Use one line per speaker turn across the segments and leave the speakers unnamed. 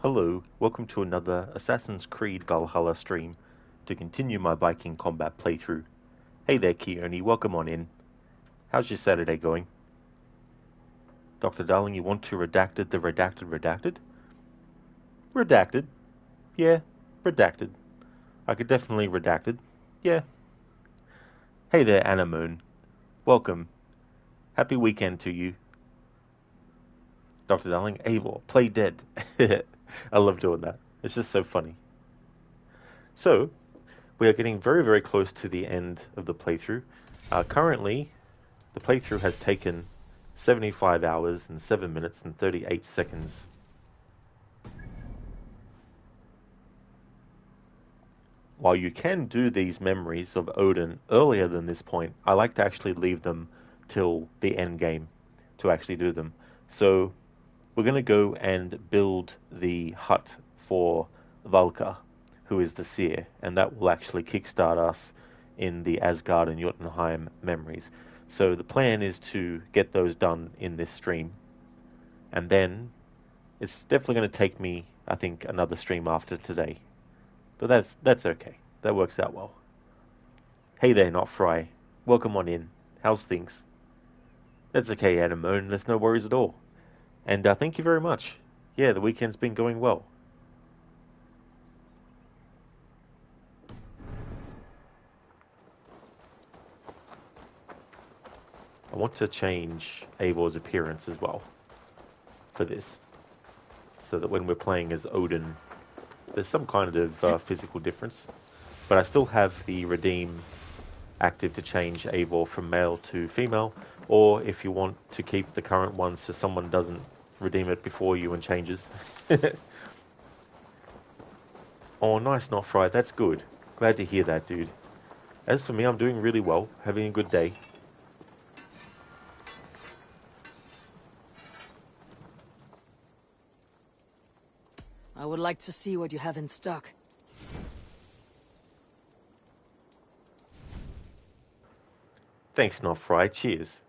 Hello, welcome to another Assassin's Creed Valhalla stream to continue my Viking Kombat playthrough. Hey there, Keone, welcome on in. How's your Saturday going? Dr. Darling, you want to redacted the redacted? Redacted? Yeah, redacted. I could definitely redacted. Yeah. Hey there, Anna Moon. Welcome. Happy weekend to you. Dr. Darling, Eivor, play dead. I love doing that. It's just so funny. So, we are getting very, very close to the end of the playthrough. Currently, the playthrough has taken 75 hours and 7 minutes and 38 seconds. While you can do these memories of Odin earlier than this point, I like to actually leave them till the end game to actually do them. So, we're going to go and build the hut for Valka, who is the seer, and that will actually kickstart us in the Asgard and Jotunheim memories. So the plan is to get those done in this stream, and then it's definitely going to take me, I think, another stream after today. But that's okay. That works out well. Hey there, Not Fry. Welcome on in. How's things? That's okay, Anamone. There's no worries at all. And thank you very much. Yeah, the weekend's been going well. I want to change Eivor's appearance as well for this, so that when we're playing as Odin, there's some kind of physical difference. But I still have the redeem active to change Eivor from male to female, or if you want to keep the current one so someone doesn't redeem it before you and changes. Oh, nice, Not Fried. That's good. Glad to hear that, dude. As for me, I'm doing really well, having a good day.
I would like to see what you have in stock.
Thanks, Not Fried. Cheers.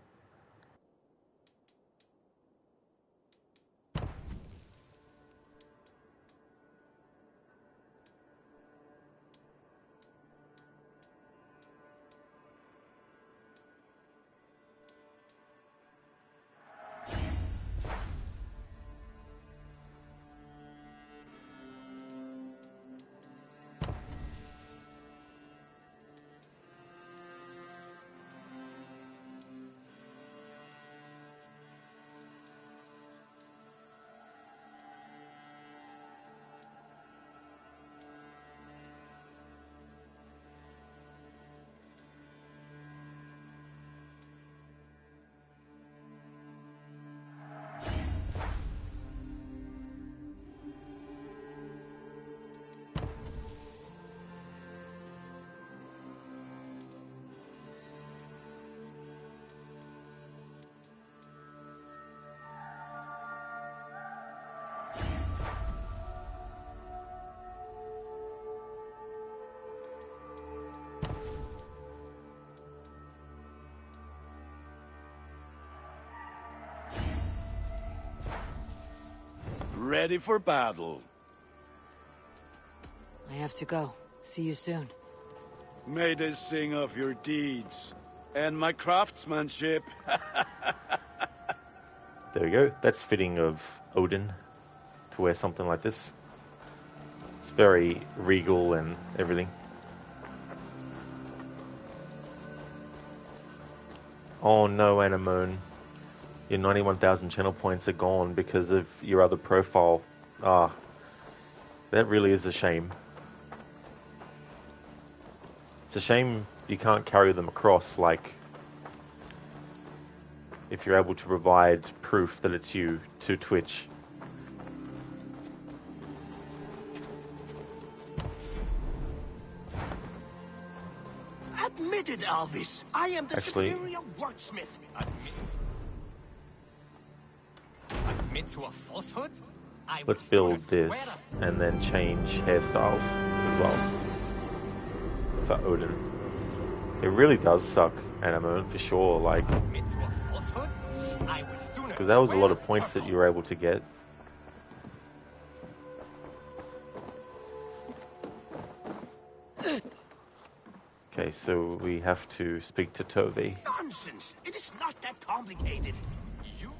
Ready for battle.
I have to go. See you soon.
May they sing of your deeds and my craftsmanship.
There we go. That's fitting of Odin to wear something like this. It's very regal and everything. Oh no, Anamone. Your 91,000 channel points are gone because of your other profile. Ah, that really is a shame. It's a shame you can't carry them across, like, if you're able to provide proof that it's you to Twitch.
Admitted, Alvis. I am the superior wordsmith. Admit to a falsehood?
Let's build this and then change hairstyles as well for Odin. It really does suck, Anamone, for sure, like, because that was a lot of points that you were able to get. Okay, so we have to speak to Toby.
Nonsense! It is not that complicated. You...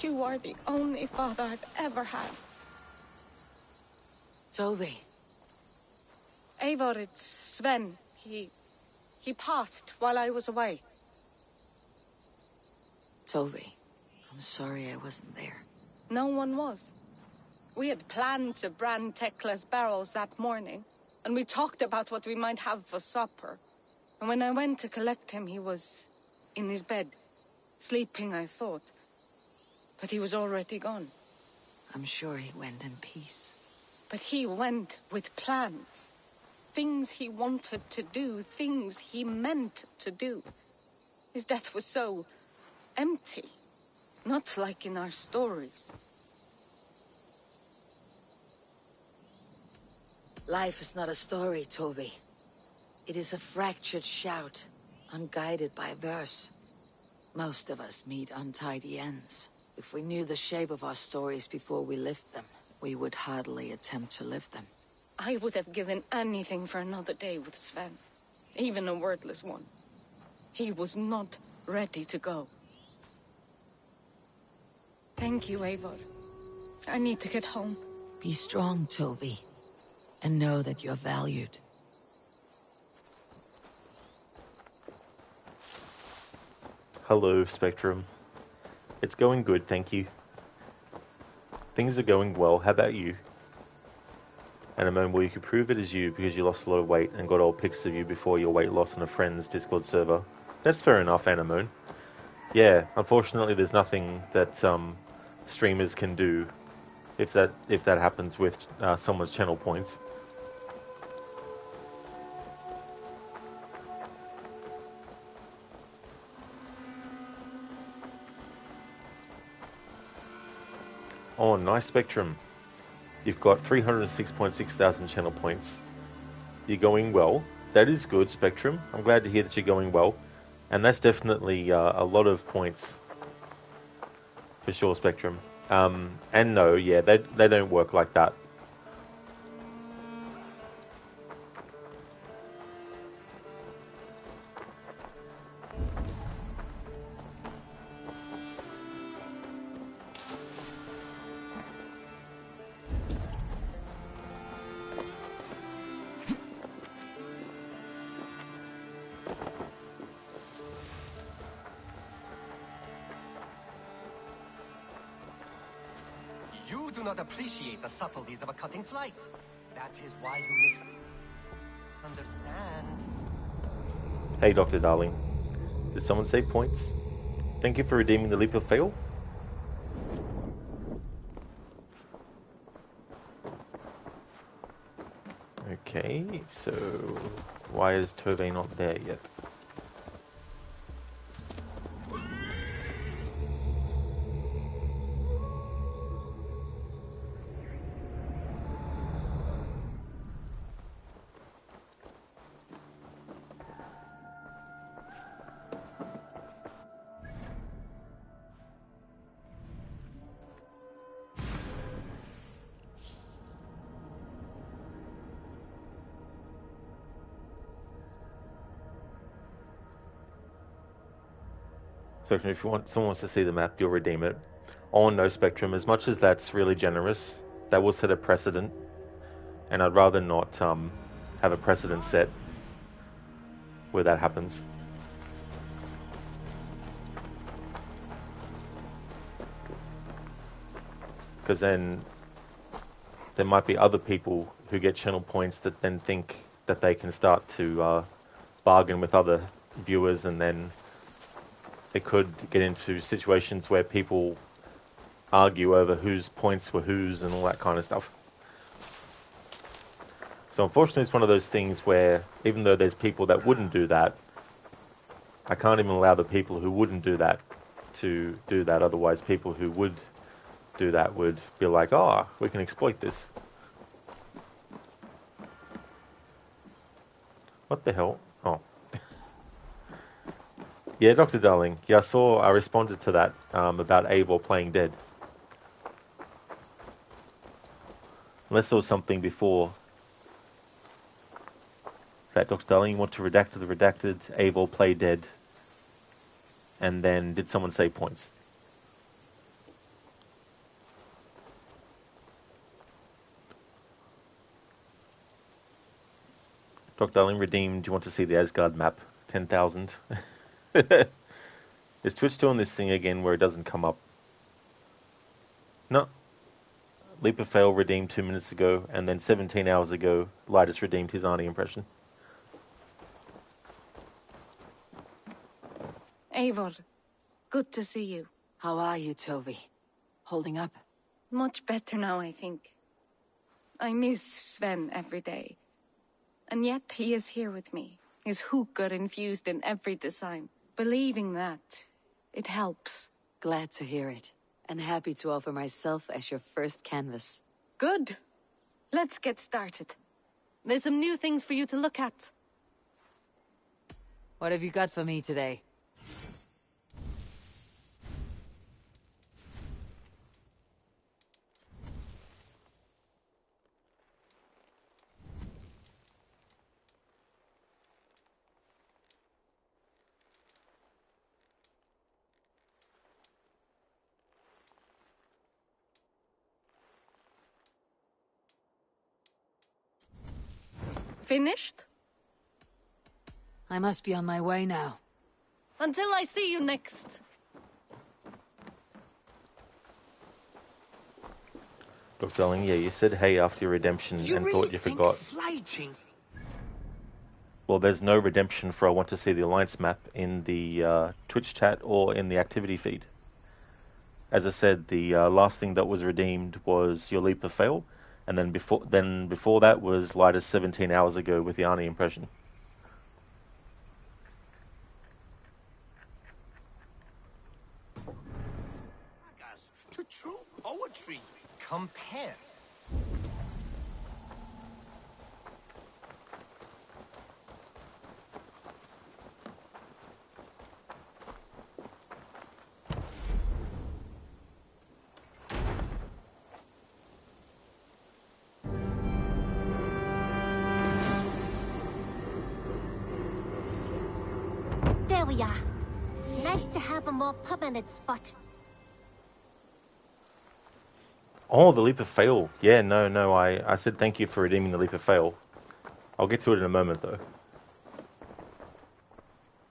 You are the only father I've ever had.
Tove.
Eivor, it's Sven. He passed while I was away.
Tove. I'm sorry I wasn't there.
No one was. We had planned to brand Tekla's barrels that morning, and we talked about what we might have for supper. And when I went to collect him, he was in his bed. Sleeping, I thought. But he was already gone.
I'm sure he went in peace.
But he went with plans. Things he wanted to do, things he meant to do. His death was so empty. Not like in our stories.
Life is not a story, Tove. It is a fractured shout, unguided by verse. Most of us meet untidy ends. If we knew the shape of our stories before we lived them, we would hardly attempt to live them.
I would have given anything for another day with Sven. Even a wordless one. He was not ready to go. Thank you, Eivor. I need to get home.
Be strong, Tove, and know that you're valued.
Hello, Spectrum. It's going good, thank you. Things are going well, how about you? Anemone, well, you could prove it is you because you lost a lot of weight and got old pics of you before your weight loss on a friend's Discord server. That's fair enough, Anemone. Yeah, unfortunately there's nothing that streamers can do if that happens with someone's channel points. Oh, nice, Spectrum. You've got 306.6 thousand channel points. You're going well. That is good, Spectrum. I'm glad to hear that you're going well. And that's definitely a lot of points. For sure, Spectrum. And no, yeah, they don't work like that.
You do not appreciate the subtleties of a cutting flight. That is why you misunderstand.
Hey, Dr. Darling. Did someone say points? Thank you for redeeming the leap of fail. Okay, so why is Tove not there yet? Spectrum, if someone wants to see the map, you'll redeem it. Oh no, Spectrum, as much as that's really generous, that will set a precedent, and I'd rather not have a precedent set where that happens. Because then there might be other people who get channel points that then think that they can start to bargain with other viewers, and then it could get into situations where people argue over whose points were whose and all that kind of stuff. So unfortunately it's one of those things where even though there's people that wouldn't do that, I can't even allow the people who wouldn't do that to do that. Otherwise people who would do that would be like, oh, we can exploit this. What the hell? Oh. Yeah, Dr. Darling. Yeah, I responded to that about Eivor playing dead. Unless there was something before that, Dr. Darling, you want to redact the redacted, Eivor play dead, and then did someone say points? Dr. Darling, redeemed, do you want to see the Asgard map? 10,000. Is Twitch doing this thing again where it doesn't come up? No. Leap of Fail redeemed 2 minutes ago, and then 17 hours ago, Lidus redeemed his Arnie impression.
Eivor, good to see you.
How are you, Tovi? Holding up?
Much better now, I think. I miss Sven every day. And yet he is here with me, his hooker infused in every design. Believing that, it helps.
Glad to hear it. And happy to offer myself as your first canvas.
Good. Let's get started. There's some new things for you to look at.
What have you got for me today?
Finished?
I must be on my way now.
Until I see you next.
Dr. Darling, yeah, you said hey after your redemption and
really
thought you
think
forgot.
Fighting?
Well, there's no redemption for I want to see the Alliance map in the Twitch chat or in the activity feed. As I said, the last thing that was redeemed was your Leap of Fail, and then before that was Lidus 17 hours ago with the Arnie impression.
To true poetry.
Compare.
There we are. Nice to have a more permanent spot.
Oh, the Leap of Fail. Yeah, no, I said thank you for redeeming the Leap of Fail. I'll get to it in a moment, though.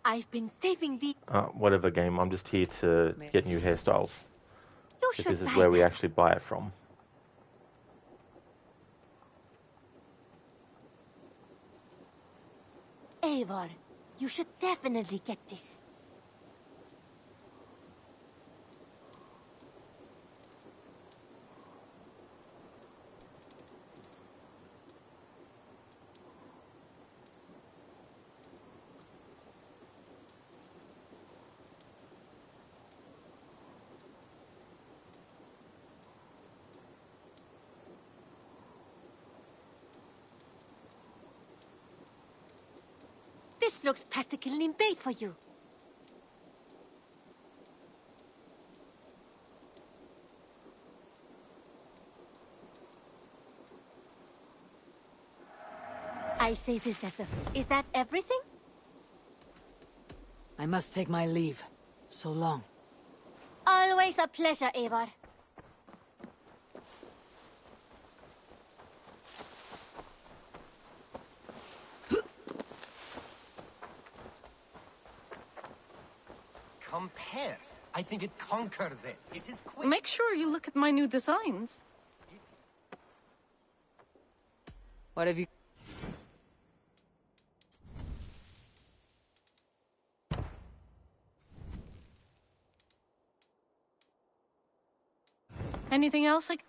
I've been saving the...
Whatever game, I'm just here to get new hairstyles.
You
If
should
this is
buy
where we
that.
actually buy it from.
Eivor, you should definitely get this. This looks practically made for you. I say this as a... Is that everything?
I must take my leave. So long.
Always a pleasure, Eivor.
Compare. I think it conquers it. It is quick.
Make sure you look at my new designs.
What have you...
Anything else?
It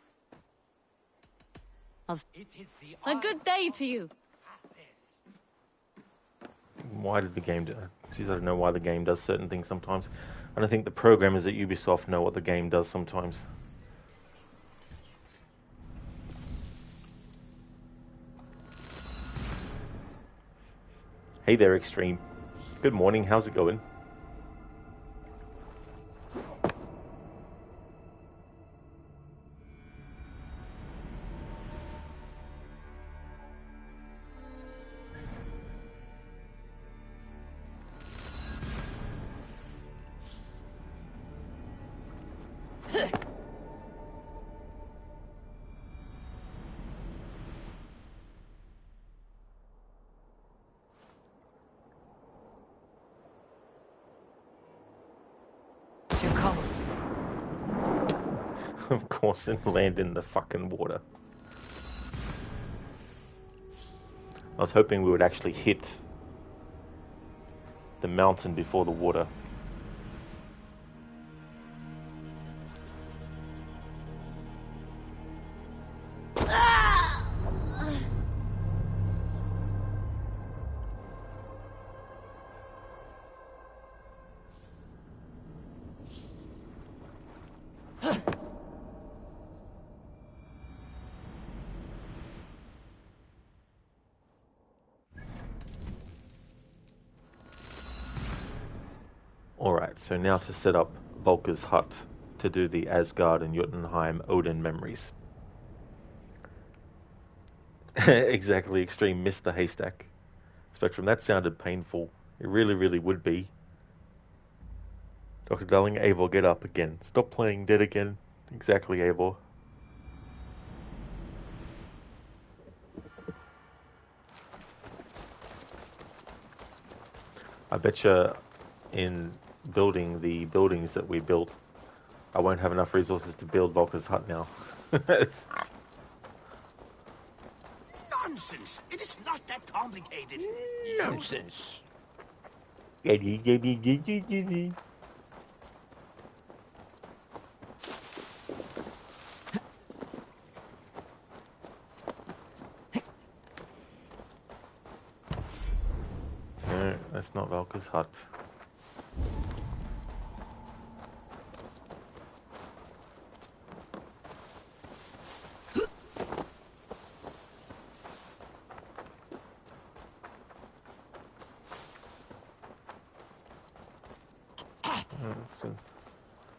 is the
A good day to you.
Why did the game do? Geez, I don't know why the game does certain things sometimes. And I think the programmers at Ubisoft know what the game does sometimes. Hey there, Extreme. Good morning, how's it going? of course, and land in the fucking water. I was hoping we would actually hit the mountain before the water. Alright, so now to set up Volker's hut to do the Asgard and Jotunheim Odin memories. Exactly, Extreme missed the haystack. Spectrum, that sounded painful. It really, really would be. Dr. Darling, Eivor, get up again. Stop playing dead again. Exactly, Eivor. I betcha in building the buildings that we built, I won't have enough resources to build Volker's hut now.
Nonsense! It is not that complicated.
Nonsense. No, that's not Volker's hut.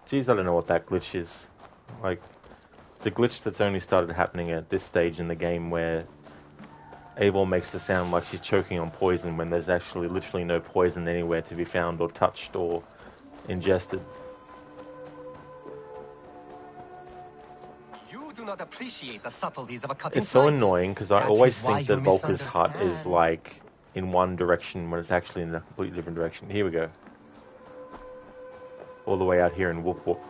Geez, I don't know what that glitch is. Like, it's a glitch that's only started happening at this stage in the game where Eivor makes it sound like she's choking on poison when there's actually literally no poison anywhere to be found or touched or ingested.
You do not appreciate the subtleties of a cutting
It's so
flight.
annoying because I
That
always
is why
think
you
that Volker's hut is
misunderstand.
like in one direction when it's actually in a completely different direction. Here we go. All the way out here in Whoop Whoop.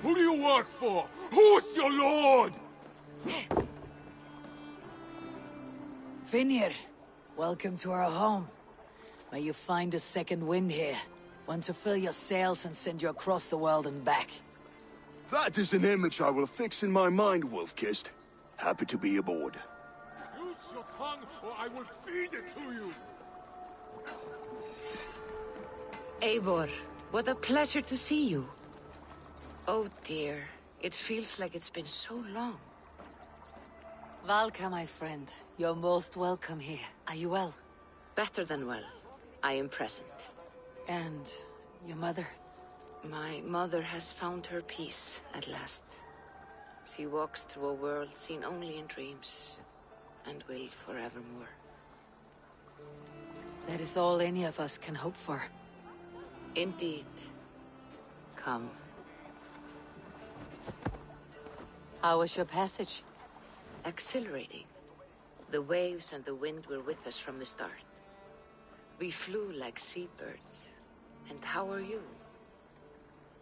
Who do you work for? Who's your lord?
Vinir, welcome to our home. May you find a second wind here. One to fill your sails and send you across the world and back.
That is an image I will fix in my mind, Wolf-Kissed. Happy to be aboard.
Use your tongue or I will feed it to you.
Eivor, what a pleasure to see you. Oh dear, it feels like it's been so long. Valka, my friend, you're most welcome here. Are you well?
Better than well. I am present.
And your mother?
My mother has found her peace at last. She walks through a world seen only in dreams, and will forevermore.
That is all any of us can hope for.
Indeed. Come.
How was your passage?
Exhilarating. The waves and the wind were with us from the start. We flew like seabirds. And how are you?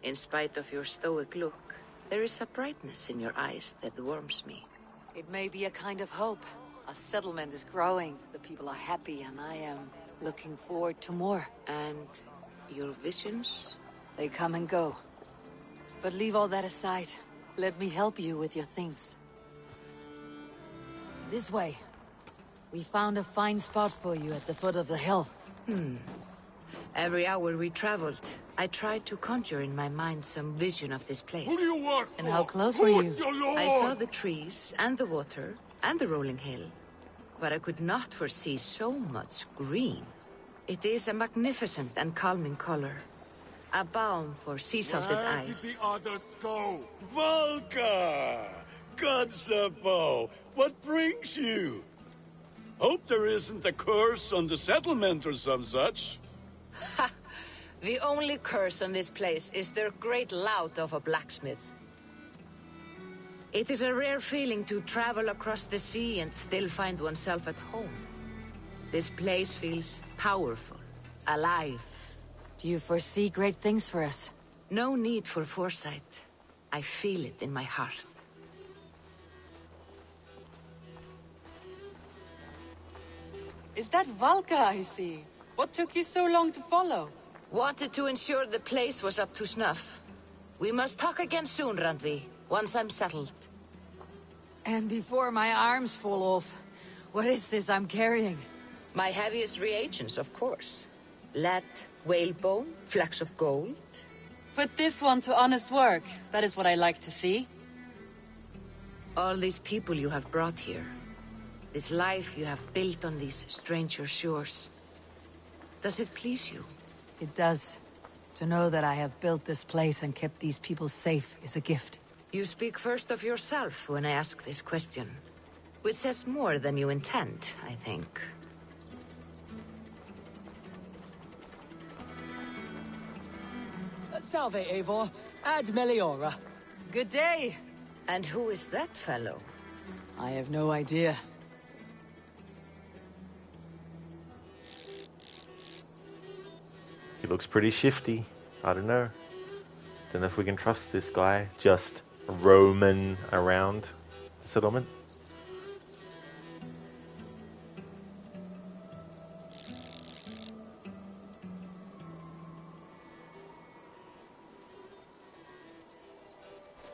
In spite of your stoic look, there is a brightness in your eyes that warms me.
It may be a kind of hope. Our settlement is growing, the people are happy, and I am looking forward to more.
And your visions?
They come and go. But leave all that aside. Let me help you with your things. This way. We found a fine spot for you at the foot of the hill.
Every hour we traveled, I tried to conjure in my mind some vision of this place.
Who do you work for?
And how close were you?
Who's your lord?
I saw the trees, and the water, and the rolling hill. But I could not foresee so much green. It is a magnificent and calming color. A balm for sea-salted
Where
eyes.
did the others go? Volka! Kotzebo! What brings you? Hope there isn't a curse on the settlement or some such.
The only curse on this place is their great lout of a blacksmith. It is a rare feeling to travel across the sea and still find oneself at home. This place feels powerful, alive.
Do you foresee great things for us?
No need for foresight. I feel it in my heart.
Is that Valka I see? What took you so long to follow?
Wanted to ensure the place was up to snuff. We must talk again soon, Randvi, once I'm settled.
And before my arms fall off, what is this I'm carrying?
My heaviest reagents, of course. Lead, whalebone, flecks of gold.
Put this one to honest work. That is what I like to see.
All these people you have brought here. This life you have built on these stranger shores. Does it please you?
It does. To know that I have built this place and kept these people safe is a gift.
You speak first of yourself when I ask this question. Which says more than you intend, I think.
Salve, Eivor. Ad Meliora.
Good day!
And who is that fellow?
I have no idea.
He looks pretty shifty. I don't know. Don't know if we can trust this guy just roaming around the settlement.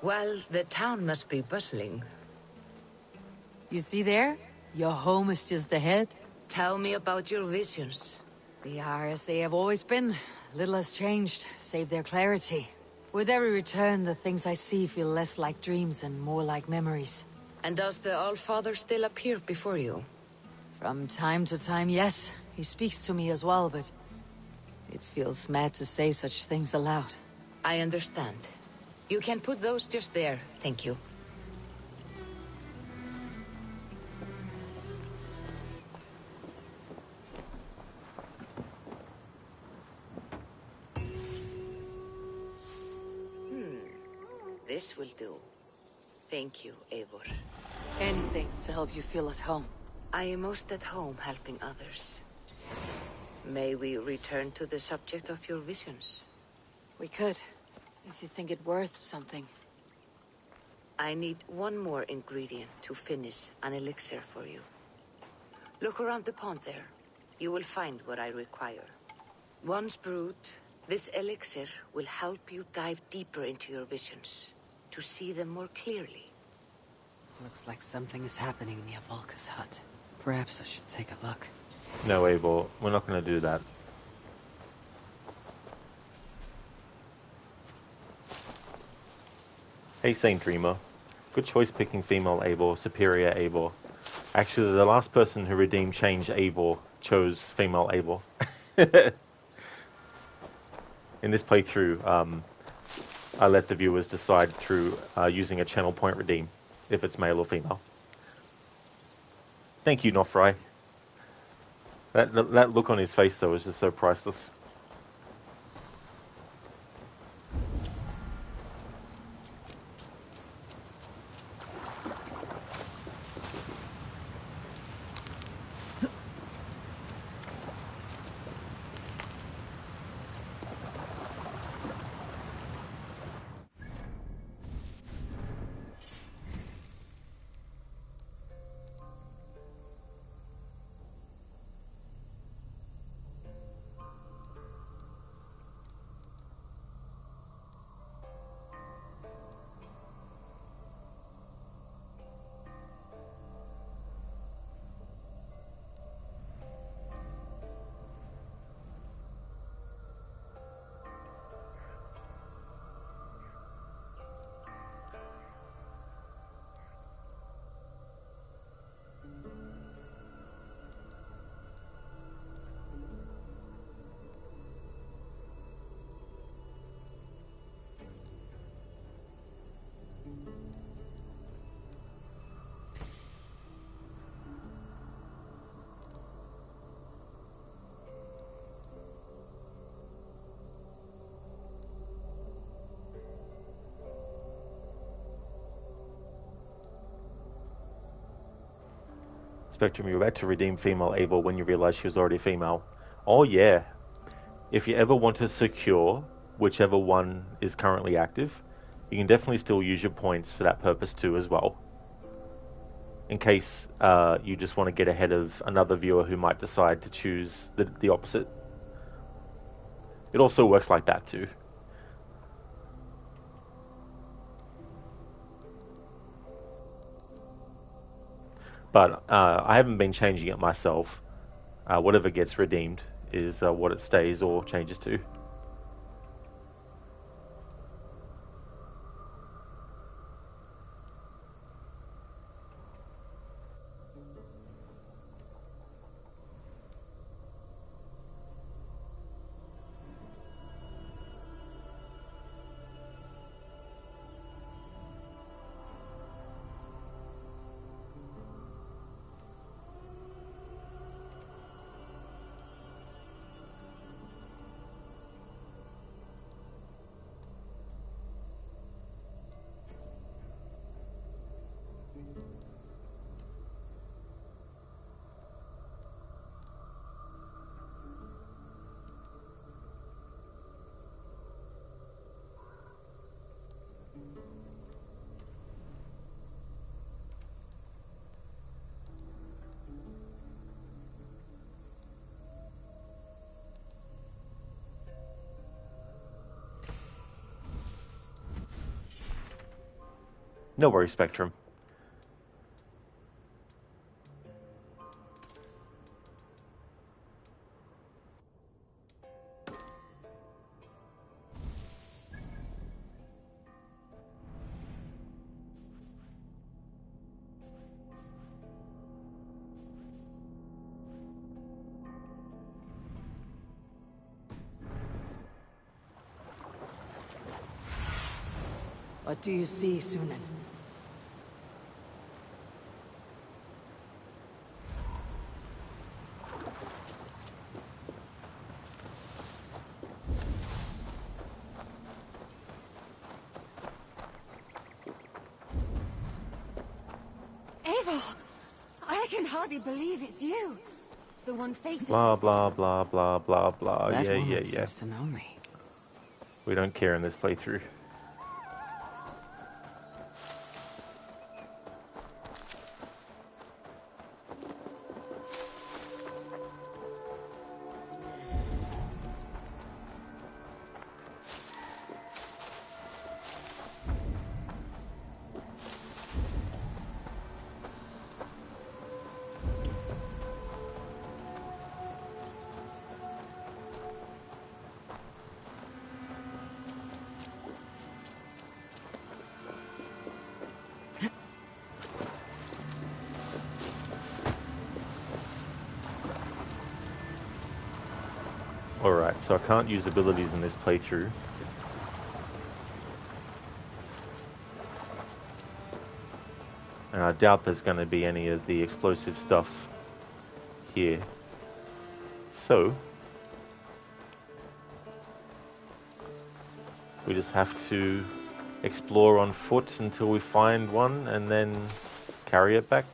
Well, the town must be bustling.
You see there? Your home is just ahead.
Tell me about your visions.
They are as they have always been. Little has changed, save their clarity. With every return, the things I see feel less like dreams and more like memories.
And does the Allfather still appear before you?
From time to time, yes. He speaks to me as well, but... it feels mad to say such things aloud.
I understand. You can put those just there, thank you. This will do. Thank you, Eivor.
Anything to help you feel at home.
I am most at home helping others. May we return to the subject of your visions?
We could, if you think it worth something.
I need one more ingredient to finish an elixir for you. Look around the pond there. You will find what I require. Once brewed, this elixir will help you dive deeper into your visions, to see them more clearly.
Looks like something is happening near Volka's hut. Perhaps I should take a look.
No, Eivor, we're not going to do that. Hey, Saint Dreamer. Good choice picking female Eivor, superior Eivor. Actually, the last person who redeemed change Eivor chose female Eivor. In this playthrough, I let the viewers decide through using a channel point redeem, if it's male or female. Thank you, Nofry. That look on his face, though, is just so priceless. Spectrum, you're about to redeem female Eivor when you realize she was already female. Oh yeah. If you ever want to secure whichever one is currently active, you can definitely still use your points for that purpose too as well. In case you just want to get ahead of another viewer who might decide to choose the opposite. It also works like that too. But I haven't been changing it myself. Whatever gets redeemed is what it stays or changes to. No worries, Spectrum.
What do you see, Sunan?
Eivor! I can hardly believe it's you. The one fated.
Blah, blah, blah, blah, blah, blah.
That
Yeah,
woman
yeah, yeah.
seems to know me.
We don't care in this playthrough. Alright, so I can't use abilities in this playthrough. And I doubt there's going to be any of the explosive stuff here. So, we just have to explore on foot until we find one and then carry it back.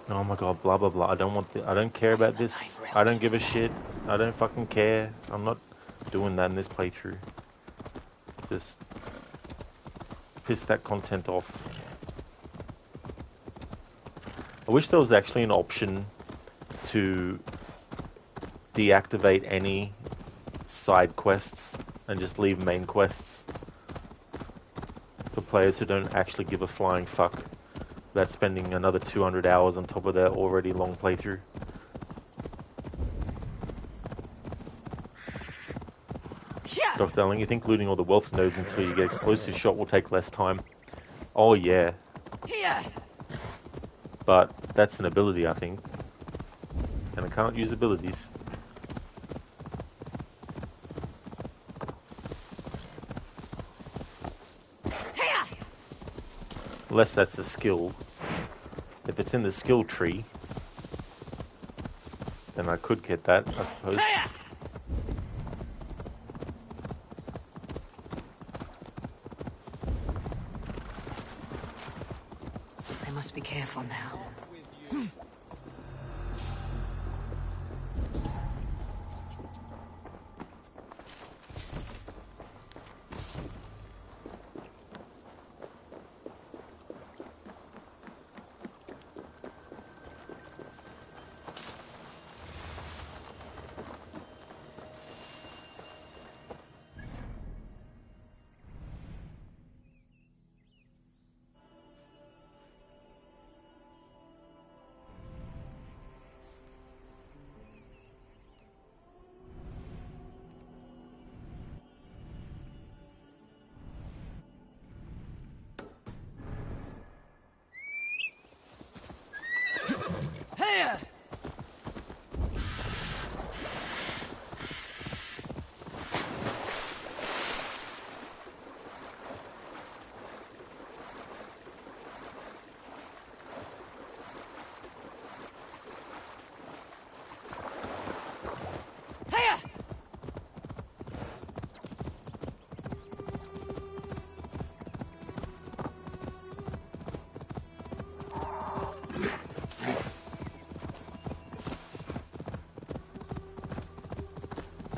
Oh my god, blah blah blah. I don't care about this. I don't give a shit. I don't fucking care. I'm not doing that in this playthrough. Just piss that content off. I wish there was actually an option to deactivate any side quests and just leave main quests for players who don't actually give a flying fuck about spending another 200 hours on top of their already long playthrough. Dr. Darling, you think looting all the wealth nodes until you get explosive shot will take less time? Oh yeah. But that's an ability, I think. And I can't use abilities. Unless that's a skill. If it's in the skill tree, then I could get that, I suppose.
I must be careful now.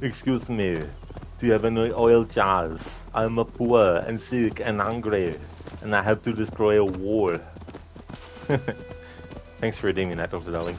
Excuse me, do you have any oil jars? I'm poor and sick and hungry, and I have to destroy a wall. Thanks for redeeming that, Dr. Darling.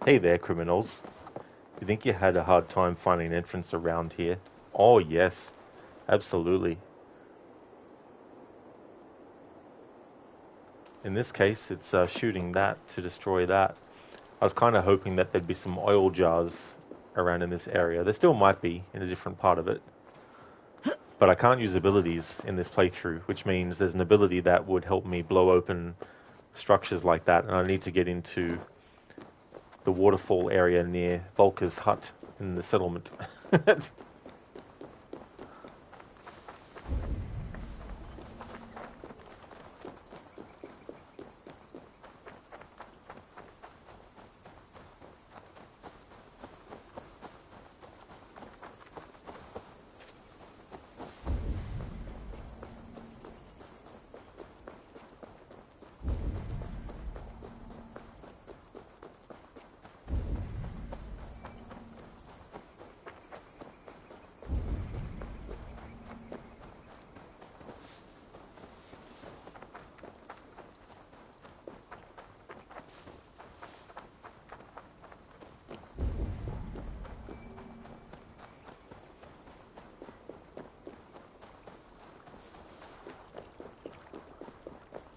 Hey there, criminals. You think you had a hard time finding an entrance around here? Oh, yes. Absolutely. In this case, it's shooting that to destroy that. I was kind of hoping that there'd be some oil jars around in this area. There still might be in a different part of it. But I can't use abilities in this playthrough, which means there's an ability that would help me blow open structures like that, and I need to get into the waterfall area near Volker's hut in the settlement.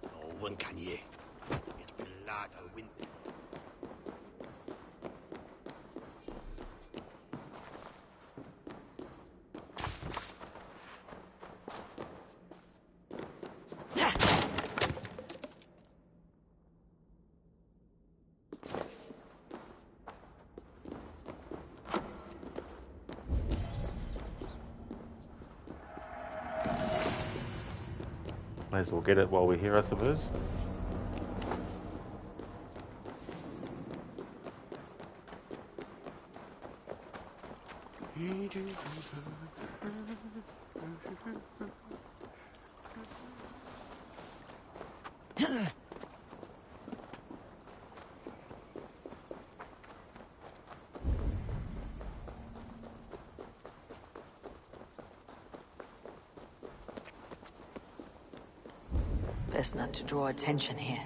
No one can hear. It's blood a wind.
Might as well get it while we're here, I suppose.
Best not to draw attention here.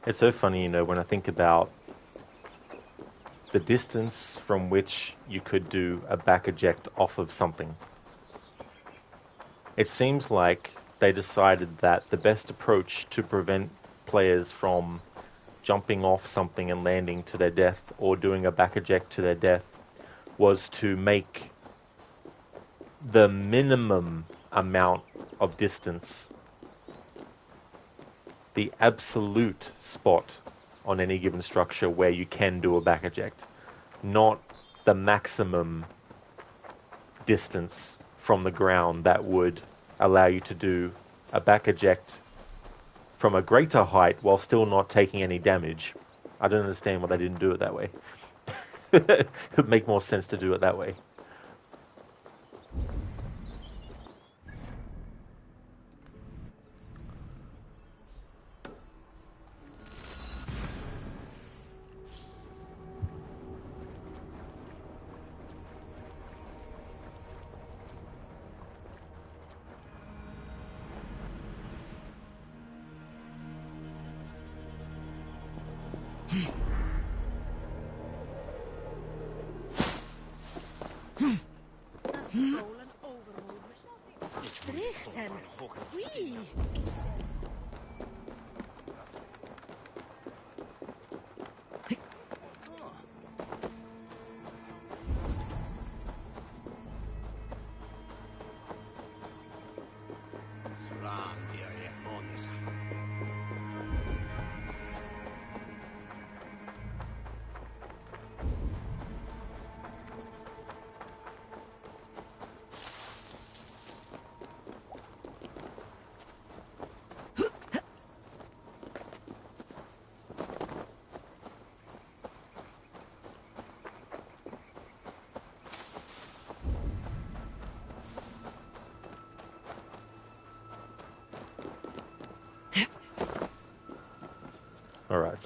It's so funny, you know, when I think about the distance from which you could do a back eject off of something. It seems like they decided that the best approach to prevent players from jumping off something and landing to their death or doing a back eject to their death was to make the minimum amount of distance the absolute spot on any given structure where you can do a back eject, not the maximum distance from the ground that would allow you to do a back eject from a greater height while still not taking any damage. I don't understand why they didn't do it that way. It would make more sense to do it that way.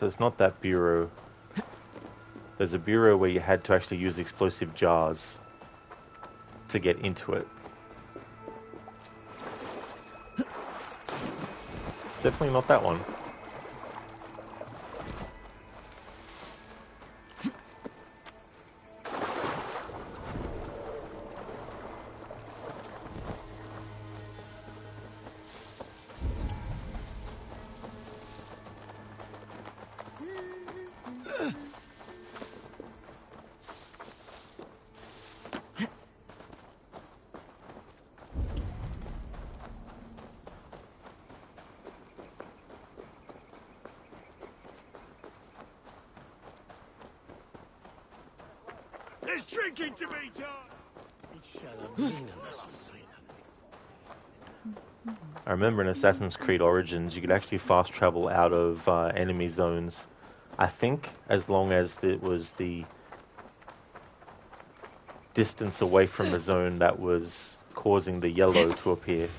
so it's not that bureau. There's a bureau where you had to actually use explosive jars to get into it. It's definitely not that one.
There's drinking to be done!
I remember in Assassin's Creed Origins, you could actually fast travel out of enemy zones. I think as long as it was the distance away from the zone that was causing the yellow to appear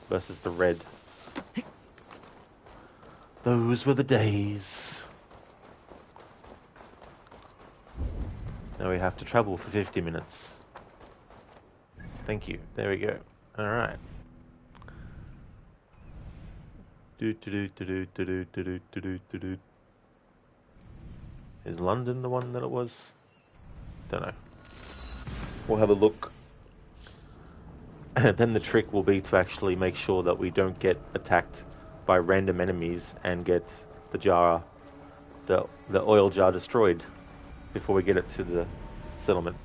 versus the red. Those were the days. Now we have to travel for 50 minutes. Thank you. There we go. Alright. Is London the one that it was? Don't know. We'll have a look. Then the trick will be to actually make sure that we don't get attacked by random enemies and get the jar, the oil jar destroyed before we get it to the settlement.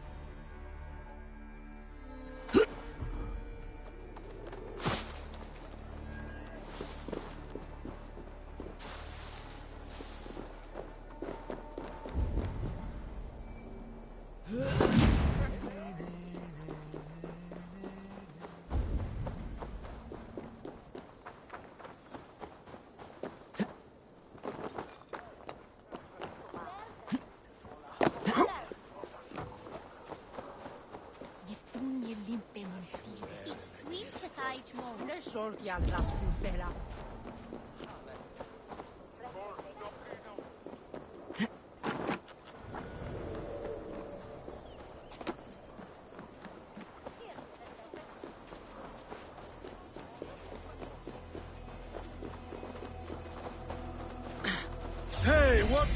Hey, what?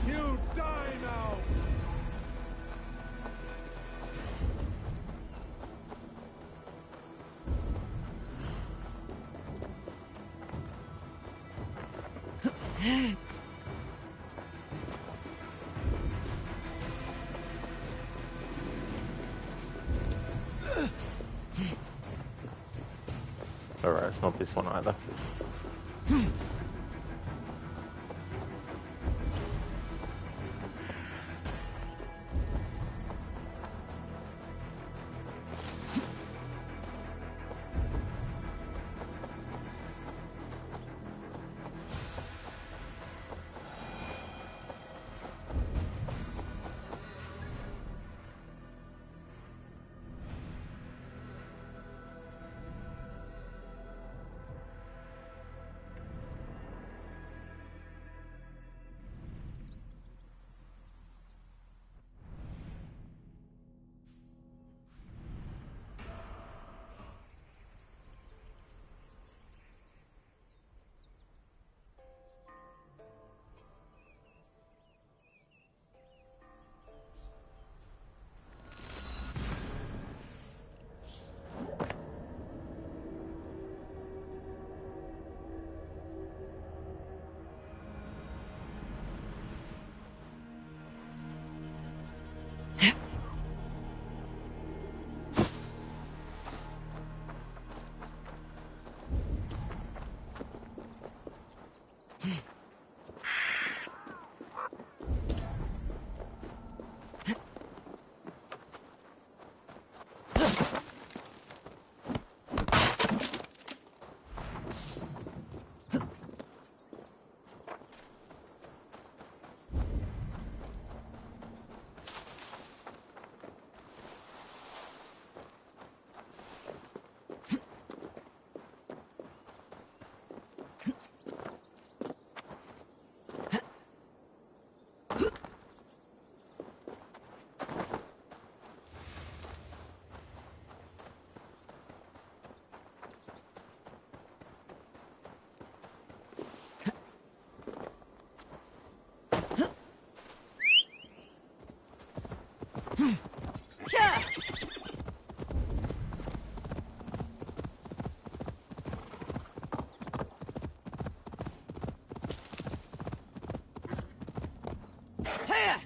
You die now!
Alright, it's not this one either.
Yeah. Here.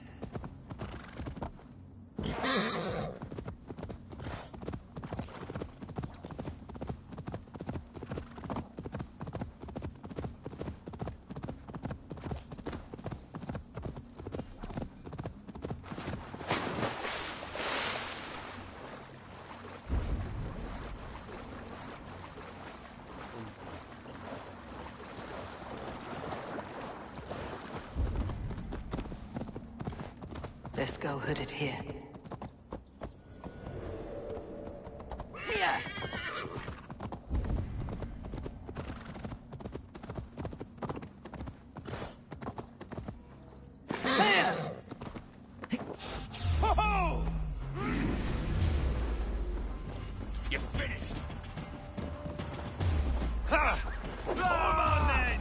Let's go hooded here.
Here. Here.
Ho-ho! You're finished. Ha! Come on, then!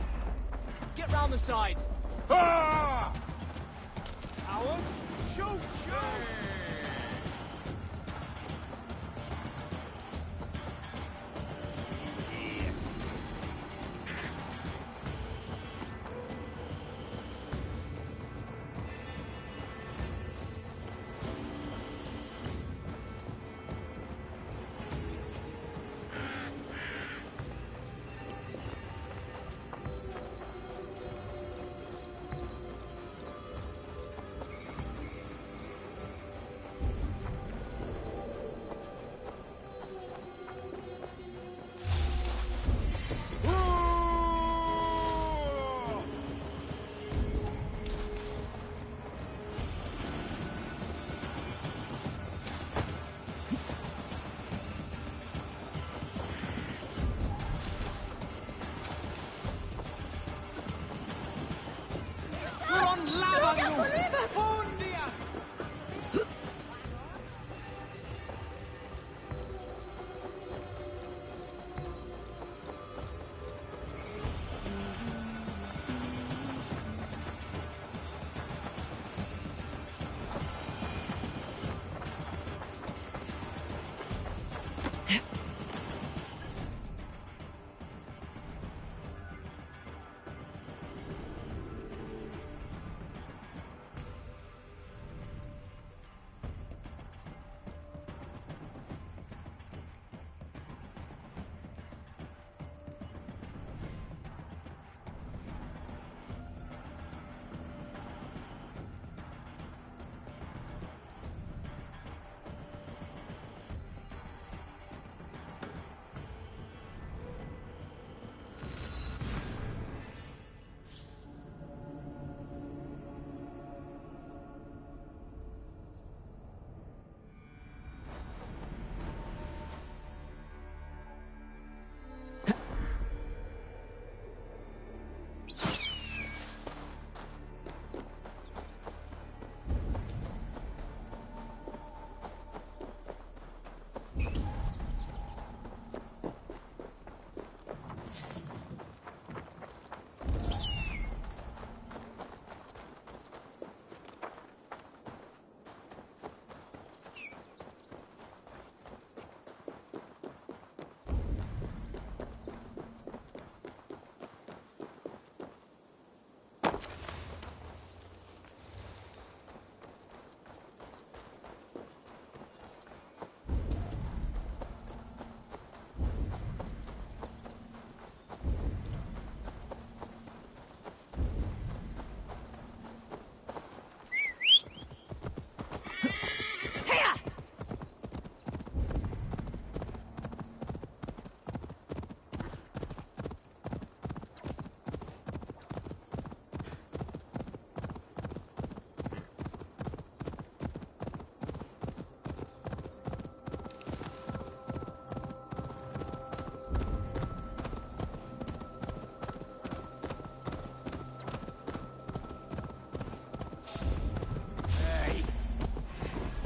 Get round the side.
Ah! Howard, shoot, shoot!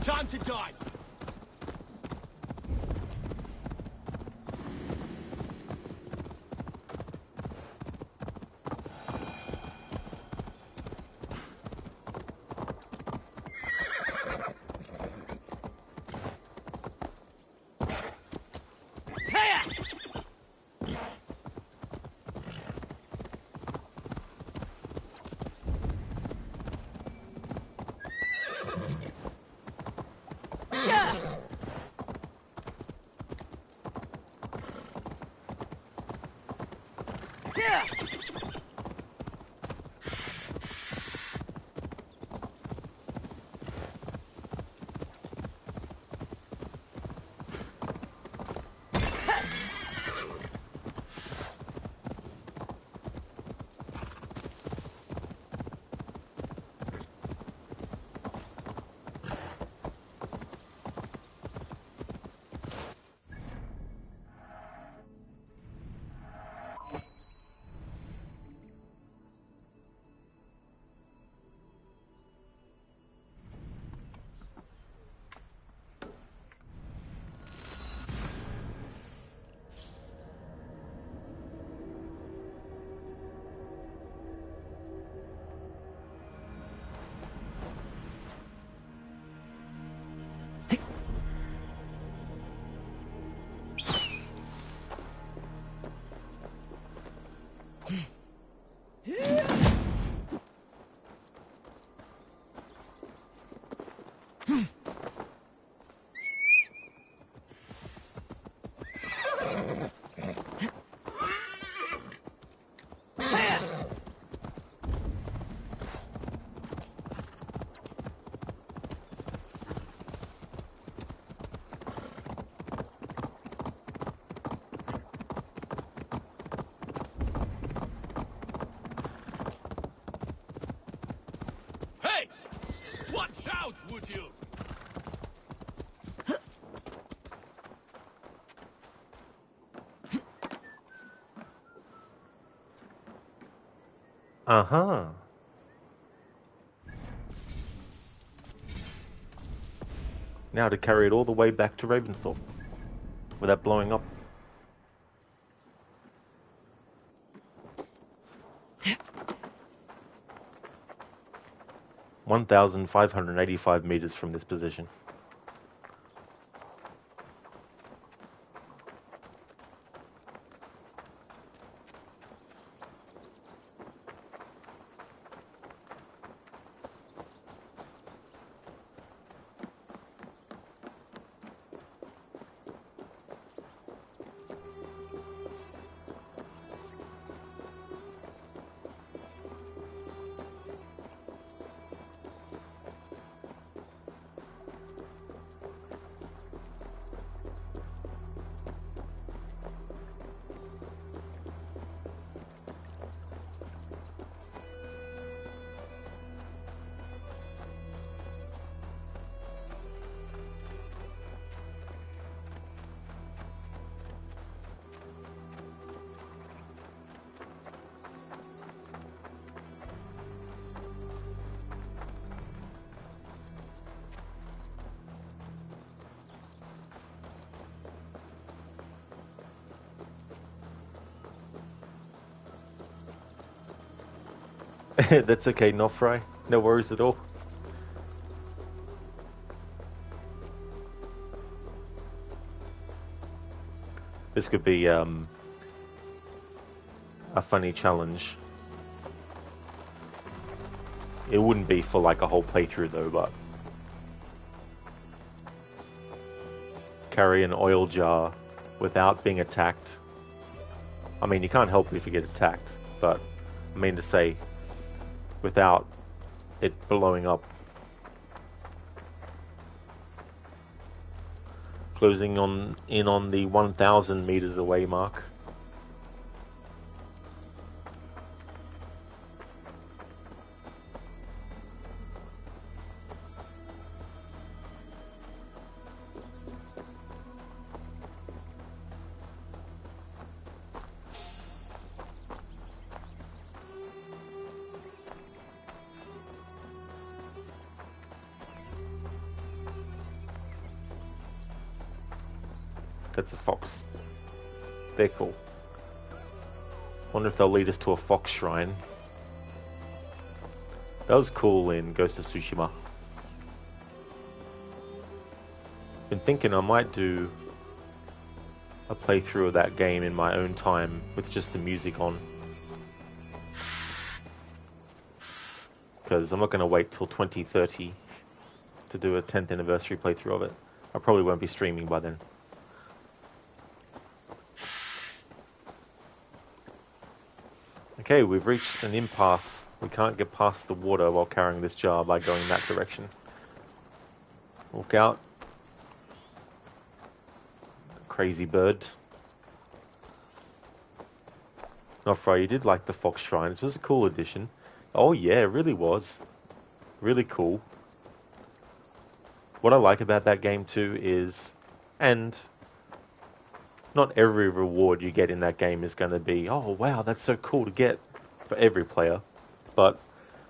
Time to die!
Hey! Watch out, would you?
Uh-huh. Now to carry it all the way back to Ravensthorpe without blowing up. (1,585 meters from this position. That's okay, not Fry. No worries at all. This could be a funny challenge. It wouldn't be for like a whole playthrough though, but carry an oil jar without being attacked. I mean, you can't help it if you get attacked, but I mean to say, without it blowing up. Closing in on the 1,000 meters away mark. That's a fox. They're cool. Wonder if they'll lead us to a fox shrine. That was cool in Ghost of Tsushima. Been thinking I might do a playthrough of that game in my own time with just the music on. Because I'm not going to wait till 2030 to do a 10th anniversary playthrough of it. I probably won't be streaming by then. Okay, we've reached an impasse. We can't get past the water while carrying this jar by going that direction. Look out. Crazy bird. Nofra, you did like the Fox Shrines. It was a cool addition. Oh yeah, it really was. Really cool. What I like about that game too is, and not every reward you get in that game is going to be, oh wow, that's so cool to get for every player. But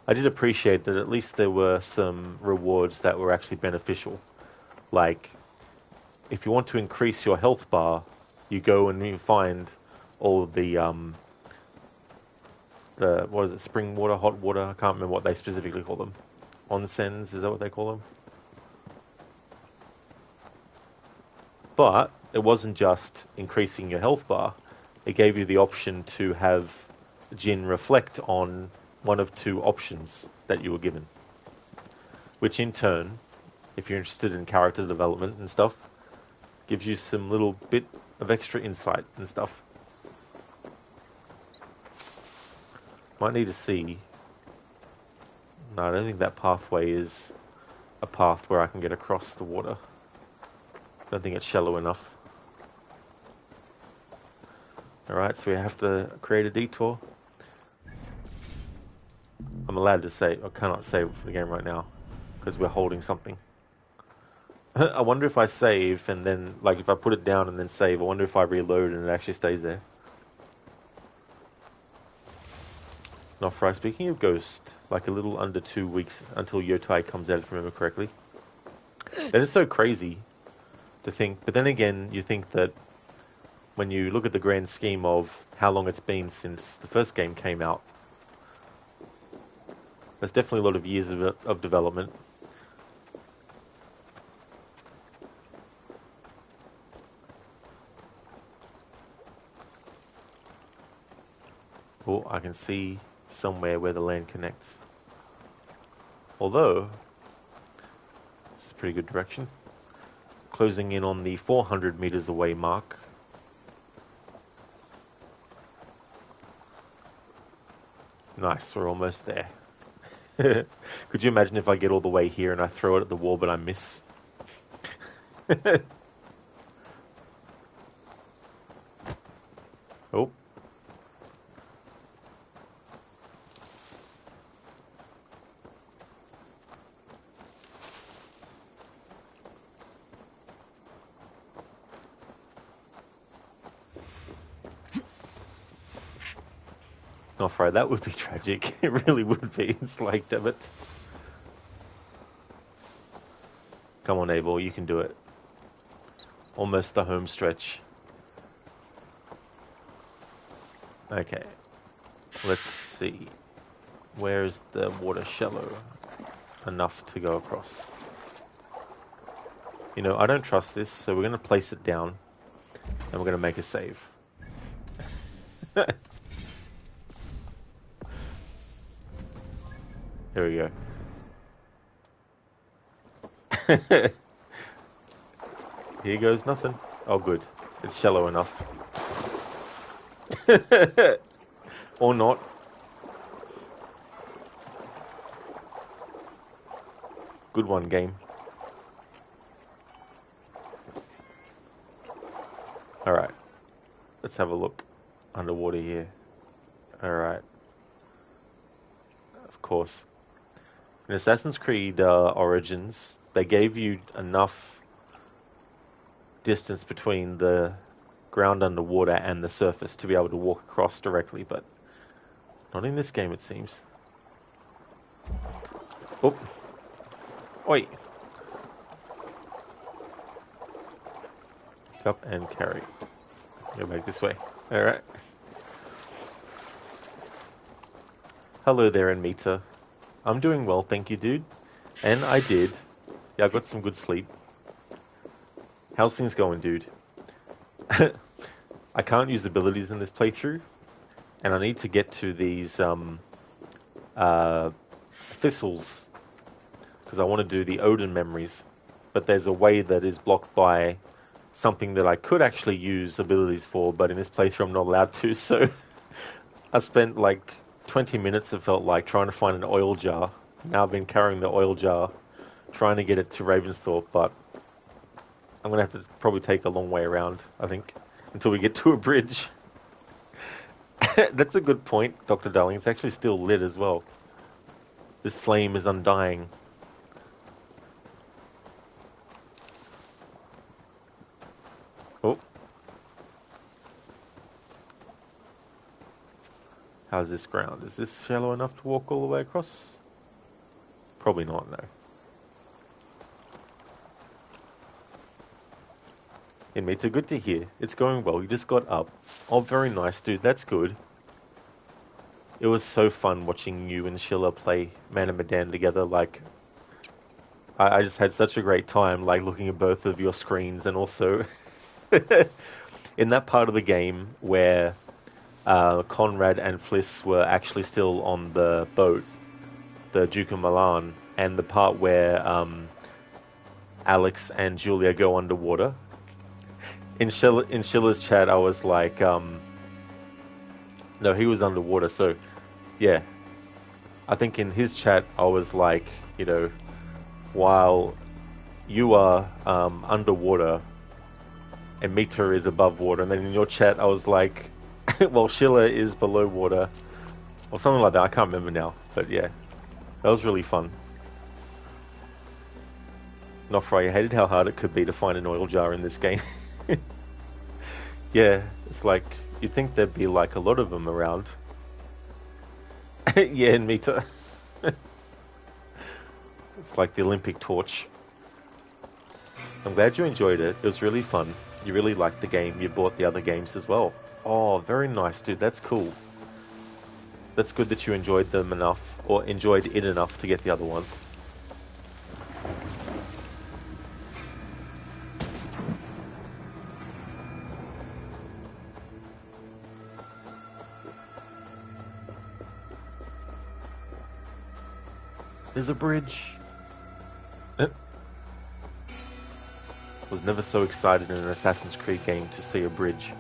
I did appreciate that at least there were some rewards that were actually beneficial. Like, if you want to increase your health bar, you go and you find all of the what is it, spring water, hot water, I can't remember what they specifically call them. Onsens, is that what they call them? But it wasn't just increasing your health bar. It gave you the option to have Jin reflect on one of two options that you were given. Which in turn, if you're interested in character development and stuff, gives you some little bit of extra insight and stuff. Might need to see. No, I don't think that pathway is a path where I can get across the water. I don't think it's shallow enough. Alright, so we have to create a detour. I'm allowed to save, I cannot save for the game right now, because we're holding something. I wonder if I save and then, like if I put it down and then save, I wonder if I reload and it actually stays there. Nofry, speaking of Ghost, like a little under 2 weeks until Yotai comes out, if I remember correctly. That is so crazy to think, but then again, you think that when you look at the grand scheme of how long it's been since the first game came out, there's definitely a lot of years of development. Oh, I can see somewhere where the land connects. Although, it's a pretty good direction. Closing in on the 400 meters away mark. Nice, we're almost there. Could you imagine if I get all the way here and I throw it at the wall but I miss? Oh. Not afraid that would be tragic. It really would be. It's like, damn it. Come on, Eivor, you can do it. Almost the home stretch. Okay. Let's see. Where is the water shallow enough to go across? You know, I don't trust this, so we're going to place it down. And we're going to make a save. There we go. Here goes nothing. Oh, good. It's shallow enough. Or not. Good one, game. Alright. Let's have a look underwater here. Alright. Of course. In Assassin's Creed Origins, they gave you enough distance between the ground underwater and the surface to be able to walk across directly, but not in this game, it seems. Oh. Oi. Pick up and carry. Go back this way. Alright. Hello there, Anmita. I'm doing well, thank you, dude. And I did. Yeah, I got some good sleep. How's things going, dude? I can't use abilities in this playthrough, and I need to get to these thistles, because I want to do the Odin memories, but there's a way that is blocked by something that I could actually use abilities for, but in this playthrough I'm not allowed to, so I spent like 20 minutes, it felt like, trying to find an oil jar. Now I've been carrying the oil jar, trying to get it to Ravensthorpe, but I'm going to have to probably take a long way around, I think, until we get to a bridge. That's a good point, Dr. Darling. It's actually still lit as well. This flame is undying. Oh. How's this ground? Is this shallow enough to walk all the way across? Probably not, no. Inmates are good to hear. It's going well. You just got up. Oh, very nice, dude. That's good. It was so fun watching you and Sheila play Man and Medan together. Like, I just had such a great time, like, looking at both of your screens, and also in that part of the game where Conrad and Fliss were actually still on the boat, the Duke of Milan, and the part where Alex and Julia go underwater. In Sheila's chat, I was like, no, he was underwater, so, yeah. I think in his chat, I was like, you know, while you are underwater and Mita is above water, and then in your chat, I was like, well, Sheila is below water, or something like that. I can't remember now, but yeah, that was really fun. Nofri, I hated how hard it could be to find an oil jar in this game. Yeah, it's like, you'd think there'd be like a lot of them around. Yeah, and Mita. It's like the Olympic torch. I'm glad you enjoyed it. It was really fun. You really liked the game. You bought the other games as well. Oh, very nice, dude. That's cool. That's good that you enjoyed them enough, or enjoyed it enough to get the other ones. There's a bridge. Was never so excited in an Assassin's Creed game to see a bridge.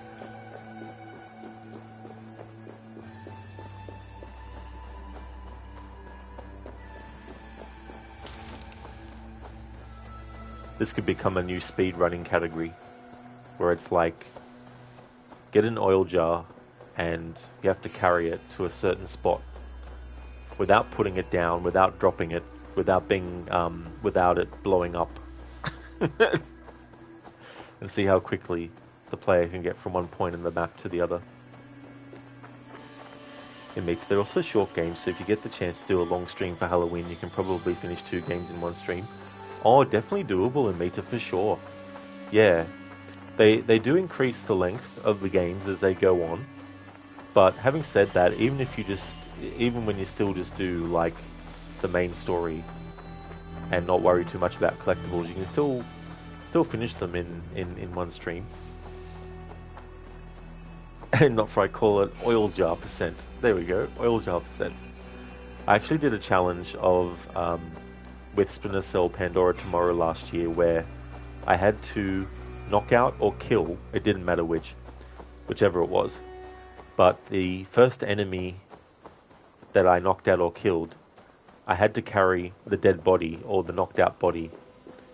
This could become a new speedrunning category, where it's like, get an oil jar and you have to carry it to a certain spot without putting it down, without dropping it, without it blowing up. And see how quickly the player can get from one point in the map to the other. They're also short games, so if you get the chance to do a long stream for Halloween, you can probably finish 2 games in one stream. Oh, definitely doable in Meta for sure. Yeah, they do increase the length of the games as they go on. But having said that, even when you still just do like the main story and not worry too much about collectibles, you can still finish them in one stream. And not for I call it oil jar percent. There we go, oil jar percent. I actually did a challenge of with Splinter Cell Pandora Tomorrow last year where I had to knock out or kill, it didn't matter whichever it was. But the first enemy that I knocked out or killed, I had to carry the dead body or the knocked out body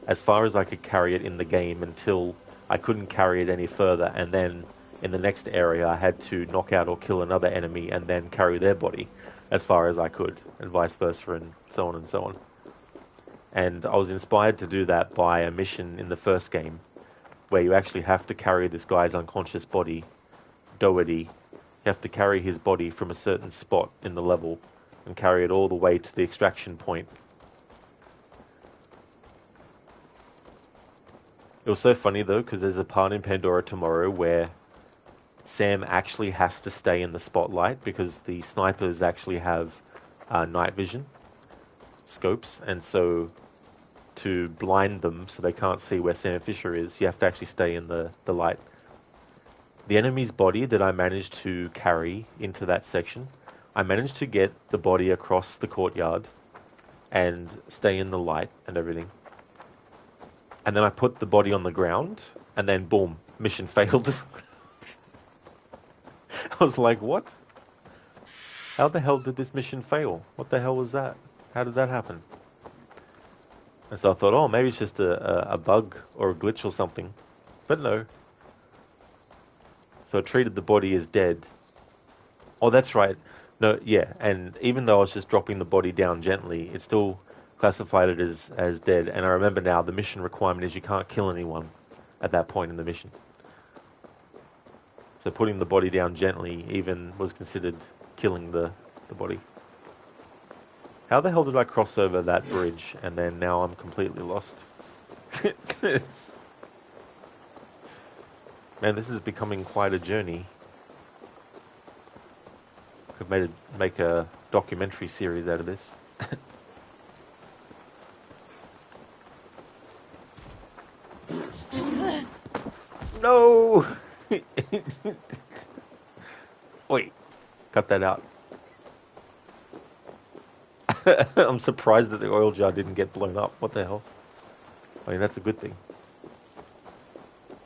as far as I could carry it in the game until I couldn't carry it any further, and then in the next area I had to knock out or kill another enemy and then carry their body as far as I could, and vice versa, and so on and so on. And I was inspired to do that by a mission in the first game where you actually have to carry this guy's unconscious body, Doherty. You have to carry his body from a certain spot in the level and carry it all the way to the extraction point. It was so funny though, because there's a part in Pandora Tomorrow where Sam actually has to stay in the spotlight because the snipers actually have night vision scopes, and so to blind them so they can't see where Sam Fisher is, you have to actually stay in the light. The enemy's body that I managed to carry into that section, I managed to get the body across the courtyard and stay in the light and everything. And then I put the body on the ground, and then boom, mission failed. I was like, what? How the hell did this mission fail? What the hell was that? How did that happen? And so I thought, oh, maybe it's just a bug or a glitch or something. But no. So I treated the body as dead. Oh, that's right. No, yeah. And even though I was just dropping the body down gently, it still classified it as dead. And I remember now the mission requirement is you can't kill anyone at that point in the mission. So putting the body down gently even was considered killing the body. How the hell did I cross over that bridge and then now I'm completely lost? Man, this is becoming quite a journey. Could make a documentary series out of this. No! Wait, cut that out. I'm surprised that the oil jar didn't get blown up. What the hell? I mean, that's a good thing.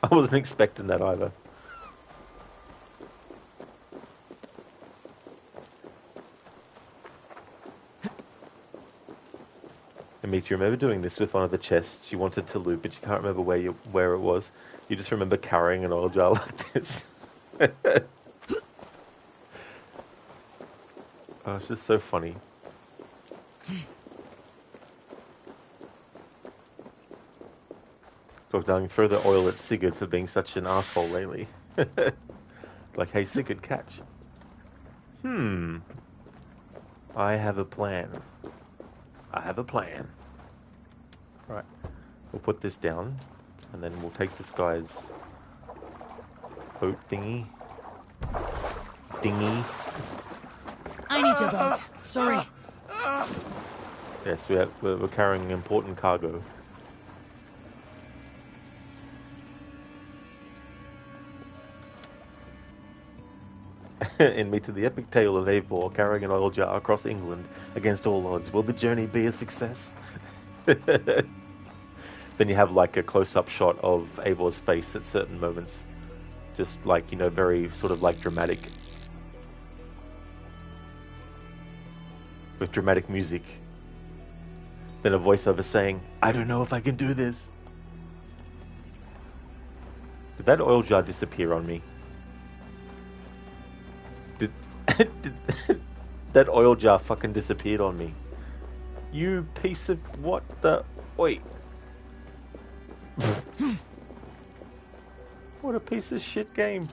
I wasn't expecting that either. Amit, you remember doing this with one of the chests? You wanted to loot, but you can't remember where it was. You just remember carrying an oil jar like this. Oh, it's just so funny. Dog darling, throw the oil at Sigurd for being such an asshole lately. Like, hey Sigurd, catch. I have a plan. I have a plan. Right. We'll put this down, and then we'll take this guy's boat thingy. Dinghy.
I need your boat. Sorry.
Yes, we're carrying important cargo. In me to the epic tale of Eivor carrying an oil jar across England against all odds. Will the journey be a success? Then you have like a close-up shot of Eivor's face at certain moments. Just like, you know, very sort of like dramatic. With dramatic music. Then a voiceover saying, I don't know if I can do this. Did that oil jar disappear on me? That oil jar fucking disappeared on me. You piece of what the... Wait. What a piece of shit game.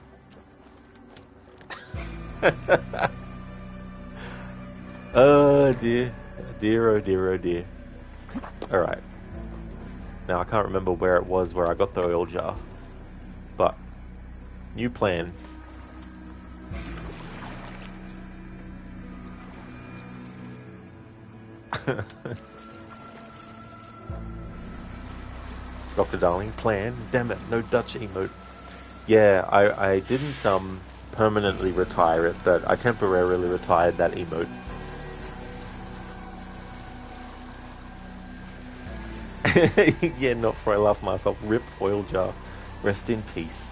Oh dear. Dear, oh dear, oh dear. Alright. Now I can't remember where it was where I got the oil jar. But, new plan. Dr. Darling, plan. Damn it, no Dutch emote. Yeah, I didn't permanently retire it, but I temporarily retired that emote. Yeah, not for I laugh myself. Rip oil jar. Rest in peace.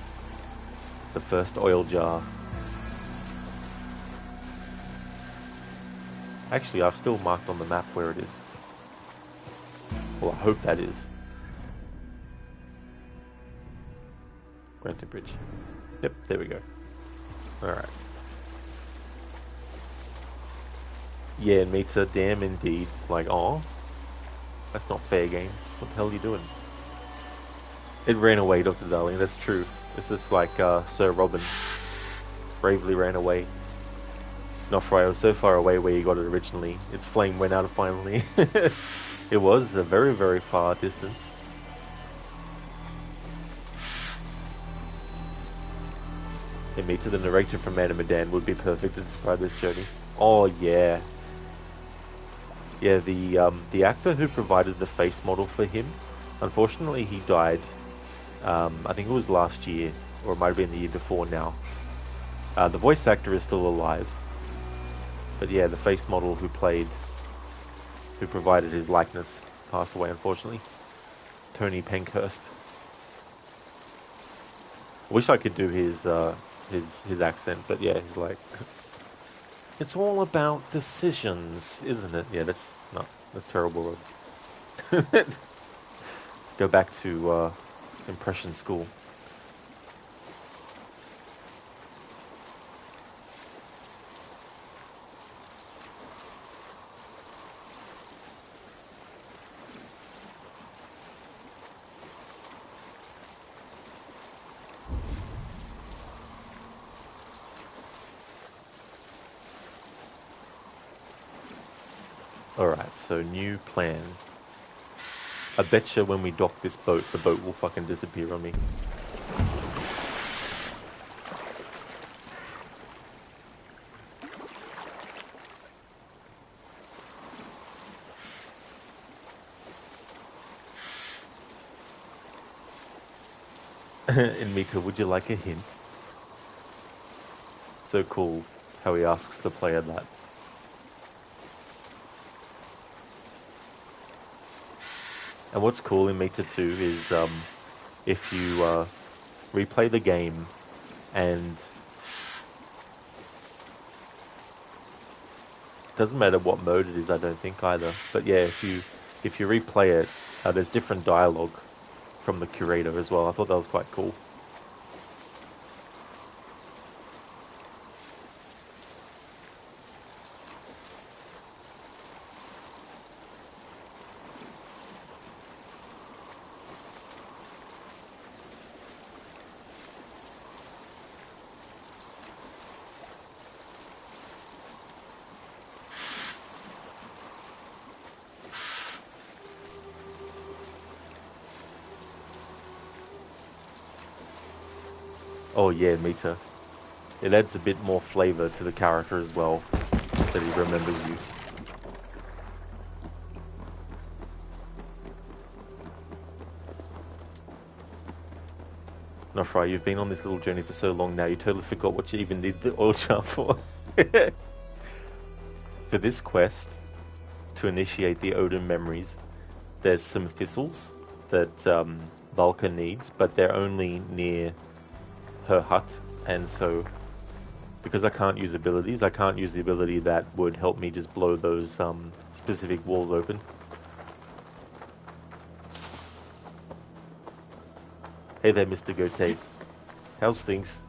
The first oil jar. Actually, I've still marked on the map where it is. Well, I hope that is. Granted Bridge. Yep, there we go. Alright. Yeah, Mita, damn indeed. It's like, oh, that's not fair game. What the hell are you doing? It ran away, Dr. Darling, that's true. It's just like Sir Robin bravely ran away. Not for I was so far away where you got it originally. Its flame went out finally. It was a very, very far distance. Yeah, me to the narrator from Man and Medan would be perfect to describe this journey. Oh yeah. Yeah, the actor who provided the face model for him, unfortunately he died. I think it was last year, or it might have been the year before now. The voice actor is still alive. But yeah, the face model who provided his likeness passed away, unfortunately. Tony Pankhurst. I wish I could do his accent, but yeah, he's like... It's all about decisions, isn't it? Yeah, that's terrible. Go back to impression school. Alright, so new plan. I betcha when we dock this boat, the boat will fucking disappear on me. In Mita, would you like a hint? So cool how he asks the player that. And what's cool in Meta 2 is if you replay the game and doesn't matter what mode it is, I don't think either. But yeah, if you replay it, there's different dialogue from the curator as well. I thought that was quite cool. Oh yeah, Mita. It adds a bit more flavor to the character as well, that he remembers you. Not right, you've been on this little journey for so long now, you totally forgot what you even need the oil jar for. For this quest, to initiate the Odin memories, there's some thistles that Valka needs, but they're only near her hut, and so because I can't use abilities, I can't use the ability that would help me just blow those specific walls open. Hey there, Mr. Gote. How's things?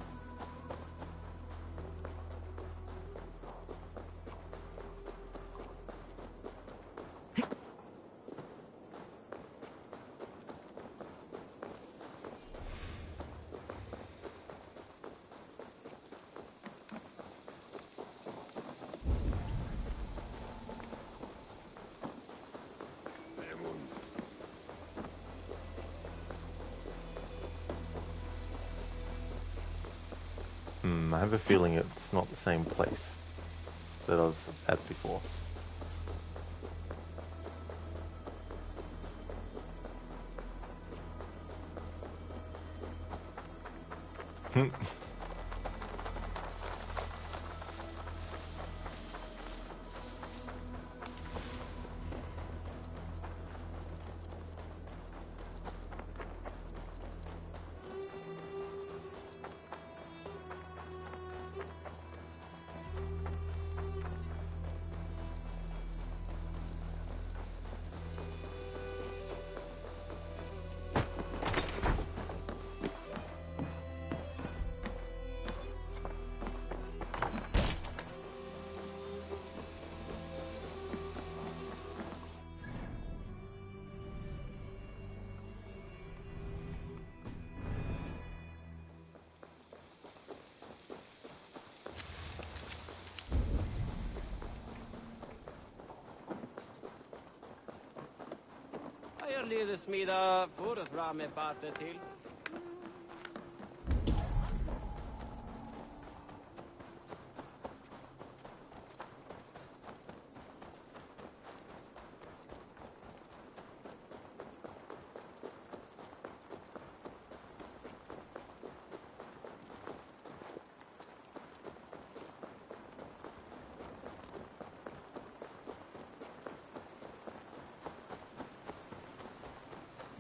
I have a feeling it's not the same place that I was at before.
Jag leder smida för fram ett parte till.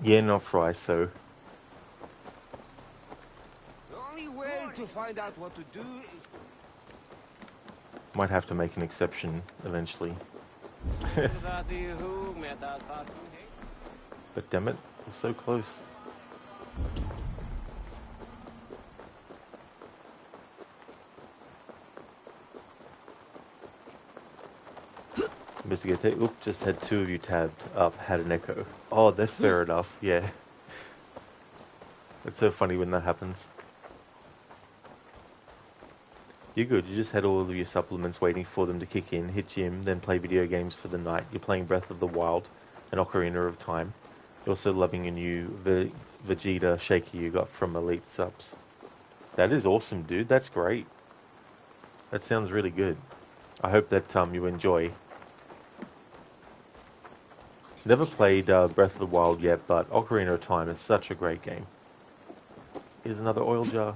Yeah, not fry, so
The only way to find out what to do
Might have to make an exception eventually. But damn it, we're so close. Investigate. Oop, just had two of you tabbed up, had an echo. Oh, that's fair enough, yeah. It's so funny when that happens. You're good, you just had all of your supplements waiting for them to kick in, hit gym, then play video games for the night. You're playing Breath of the Wild and Ocarina of Time. You're also loving a new Vegeta shaker you got from Elite Subs. That is awesome, dude. That's great. That sounds really good. I hope that you enjoy. Never played Breath of the Wild yet, but Ocarina of Time is such a great game. Here's another oil jar.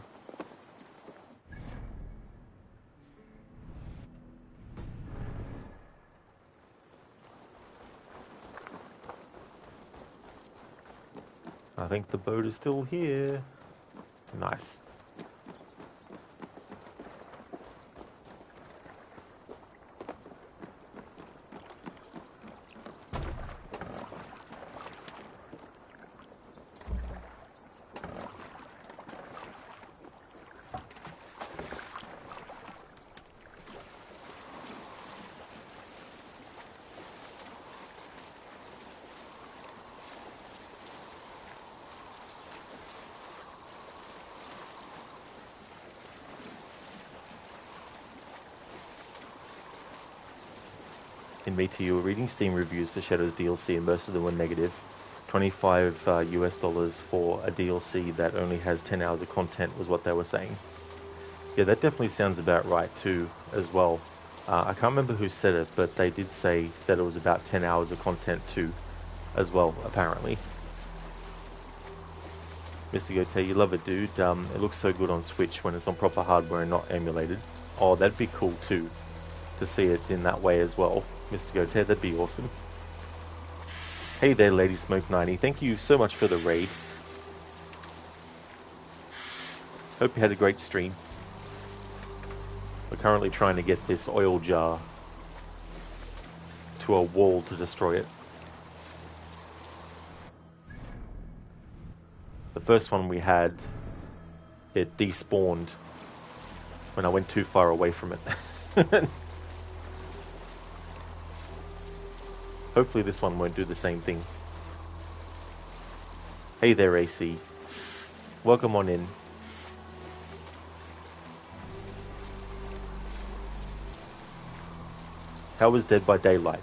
I think the boat is still here. Nice. In me to you were reading Steam reviews for Shadow's DLC and most of them were negative. $25 US for a DLC that only has 10 hours of content was what they were saying. Yeah, that definitely sounds about right too, as well. I can't remember who said it, but they did say that it was about 10 hours of content too, as well, apparently. Mr. Gote, you love it, dude. It looks so good on Switch when it's on proper hardware and not emulated. Oh, that'd be cool too, to see it in that way as well. Mr. Gote, that'd be awesome. Hey there, Lady Smoke 90. Thank you so much for the raid. Hope you had a great stream. We're currently trying to get this oil jar to a wall to destroy it. The first one we had, it despawned when I went too far away from it. Hopefully this one won't do the same thing. Hey there, AC. Welcome on in. How was Dead by Daylight?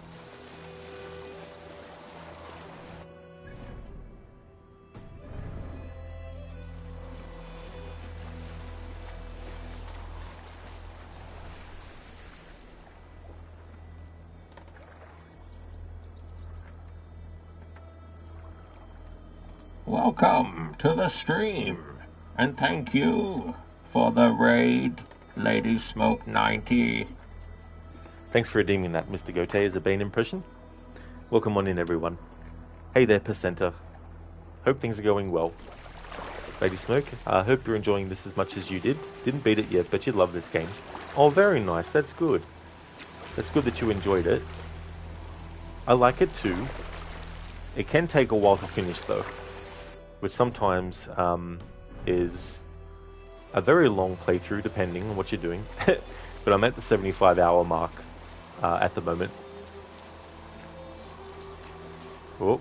Welcome to the stream, and thank you for the raid, Lady Smoke 90.
Thanks for redeeming that, Mr. Gote, as a Bane impression. Welcome on in, everyone. Hey there, Percenter. Hope things are going well. Lady Smoke, I hope you're enjoying this as much as you did. Didn't beat it yet, but you love this game. Oh, very nice. That's good. That's good that you enjoyed it. I like it too. It can take a while to finish, though, which sometimes is a very long playthrough, depending on what you're doing. But I'm at the 75-hour mark at the moment. Oh.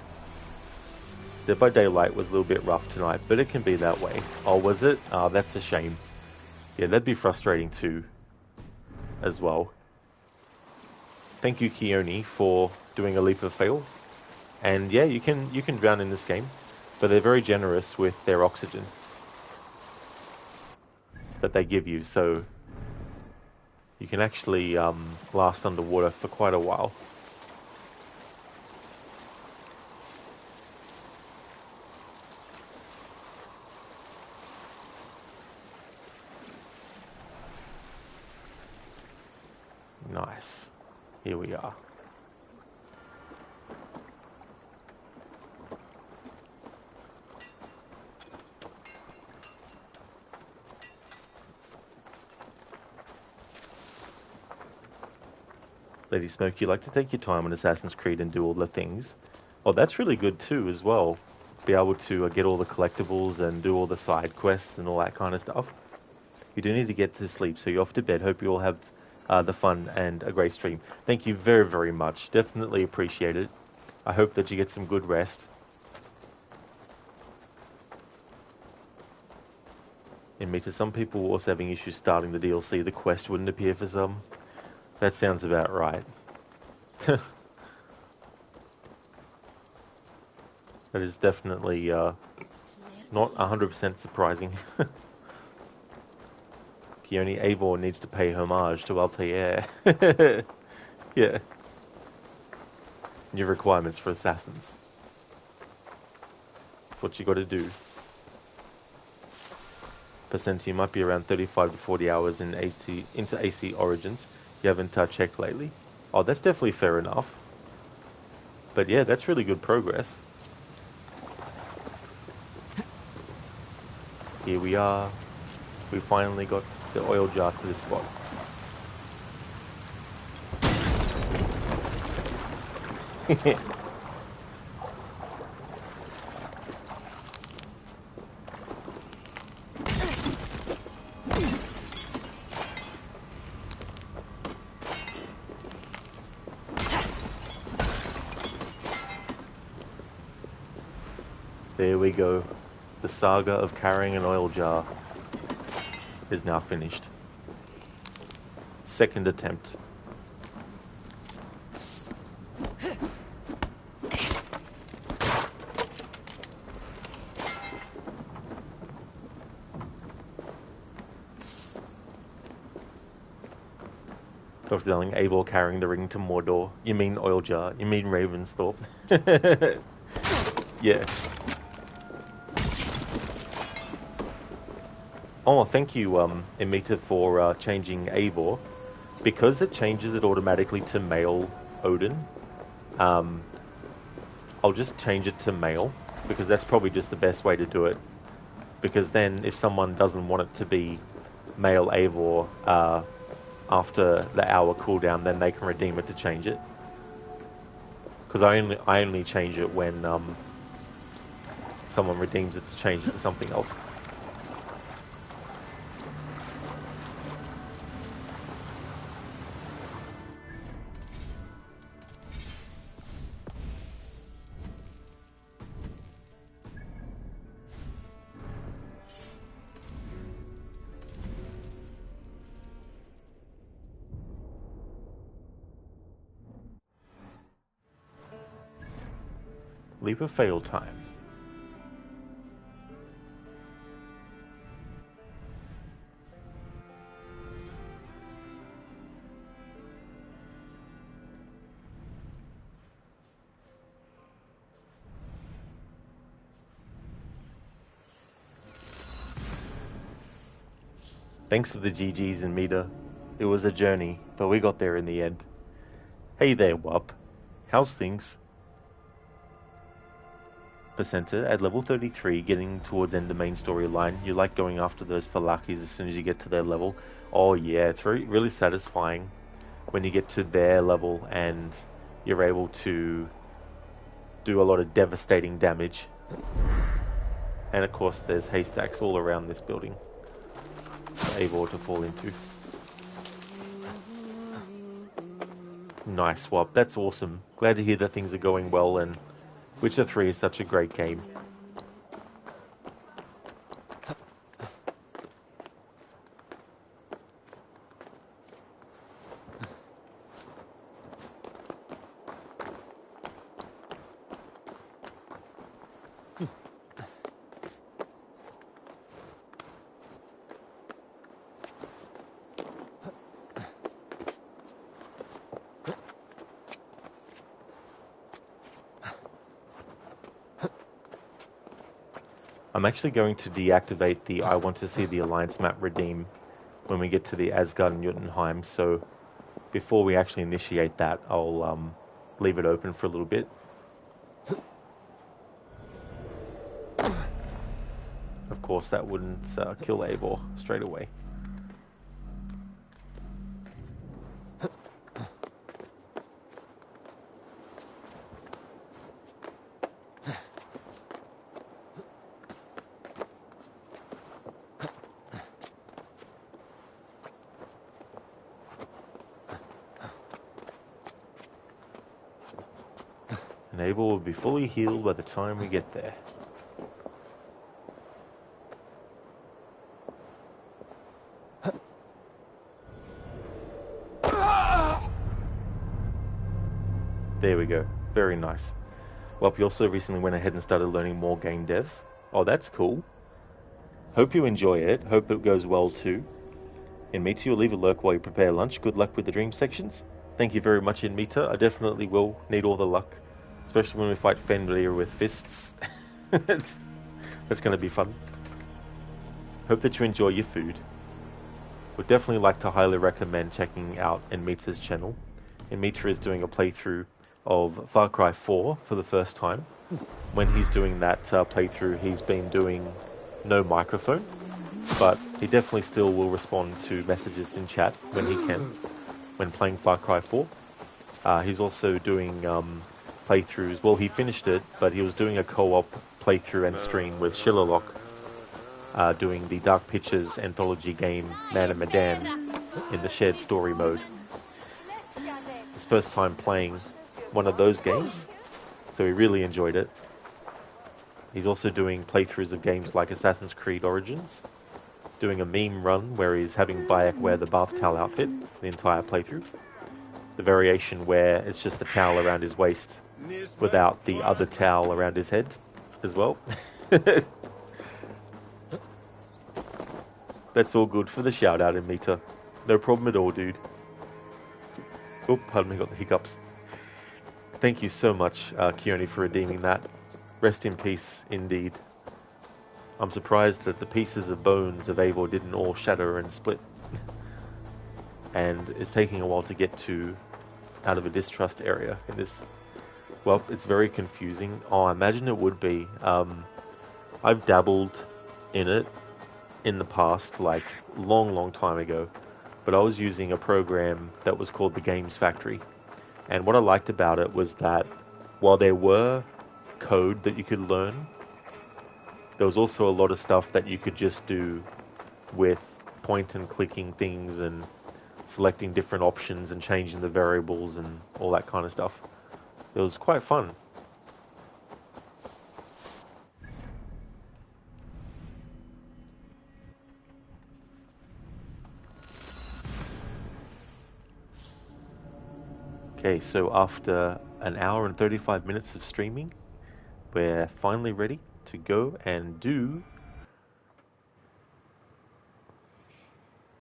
Dead by Daylight was a little bit rough tonight, but it can be that way. Oh, was it? Oh, that's a shame. Yeah, that'd be frustrating too, as well. Thank you, Keone, for doing a leap of fail. And yeah, you can drown in this game, but they're very generous with their oxygen that they give you, so you can actually last underwater for quite a while. Nice. Here we are. Lady Smoke, you like to take your time on Assassin's Creed and do all the things. Oh, that's really good too as well. Be able to get all the collectibles and do all the side quests and all that kind of stuff. You do need to get to sleep, so you're off to bed. Hope you all have the fun and a great stream. Thank you very, very much. Definitely appreciate it. I hope that you get some good rest. And to some people also having issues starting the DLC. The quest wouldn't appear for some. That sounds about right. That is definitely not 100% surprising. Only Eivor needs to pay homage to Altair. Yeah. New requirements for assassins. That's what you got to do. You might be around 35 to 40 hours into AC Origins. You haven't checked lately. Oh, that's definitely fair enough. But yeah, that's really good progress. Here we are. We finally got the oil jar to this spot. There we go. The saga of carrying an oil jar is now finished. Second attempt. Dr. Darling, Eivor carrying the ring to Mordor. You mean oil jar. You mean Ravensthorpe. Yeah. Oh, thank you, Emita, for changing Eivor. Because it changes it automatically to male Odin, I'll just change it to male, because that's probably just the best way to do it. Because then, if someone doesn't want it to be male Eivor after the hour cooldown, then they can redeem it to change it. Because I only change it when someone redeems it to change it to something else. Leap of fail time. Thanks for the GGs and Mita. It was a journey, but we got there in the end. Hey there, Wub. How's things? Percenter, at level 33, getting towards end the main storyline, you like going after those Falakis as soon as you get to their level. Oh yeah, it's really satisfying when you get to their level and you're able to do a lot of devastating damage. And of course there's haystacks all around this building for Eivor to fall into. Nice swap, that's awesome. Glad to hear that things are going well, and Witcher 3 is such a great game. I'm actually going to deactivate the I want to see the Alliance map redeem when we get to the Asgard and Jotunheim, so before we actually initiate that, I'll leave it open for a little bit. Of course, that wouldn't kill Eivor straight away. Eivor will be fully healed by the time we get there. There we go. Very nice. Well, we also recently went ahead and started learning more game dev. Oh, that's cool. Hope you enjoy it. Hope it goes well too. Inmita, you'll leave a lurk while you prepare lunch. Good luck with the dream sections. Thank you very much, Inmita. I definitely will need all the luck. Especially when we fight Fenrir with fists. That's going to be fun. Hope that you enjoy your food. Would definitely like to highly recommend checking out Inmita's channel. Inmita is doing a playthrough of Far Cry 4 for the first time. When he's doing that playthrough, he's been doing no microphone, but he definitely still will respond to messages in chat when he can, when playing Far Cry 4. He's also doing playthroughs. Well, he finished it, but he was doing a co-op playthrough and stream with Shillerlock, doing the Dark Pictures anthology game Man and Medan in the shared story mode. His first time playing one of those games, so he really enjoyed it. He's also doing playthroughs of games like Assassin's Creed Origins, doing a meme run where he's having Bayek wear the bath towel outfit for the entire playthrough. The variation where it's just the towel around his waist without the other towel around his head as well. That's all good for the shout out, Amita. No problem at all, dude. Oh, pardon me, got the hiccups. Thank you so much, Keone, for redeeming that. Rest in peace, indeed. I'm surprised that the pieces of bones of Eivor didn't all shatter and split. And it's taking a while to get out of a distrust area in this. Well, it's very confusing. Oh, I imagine it would be. I've dabbled in it in the past, like long time ago. But I was using a program that was called the Games Factory. And what I liked about it was that while there were code that you could learn, there was also a lot of stuff that you could just do with point and clicking things and selecting different options and changing the variables and all that kind of stuff. It was quite fun. Okay, so after an hour and 35 minutes of streaming, we're finally ready to go and do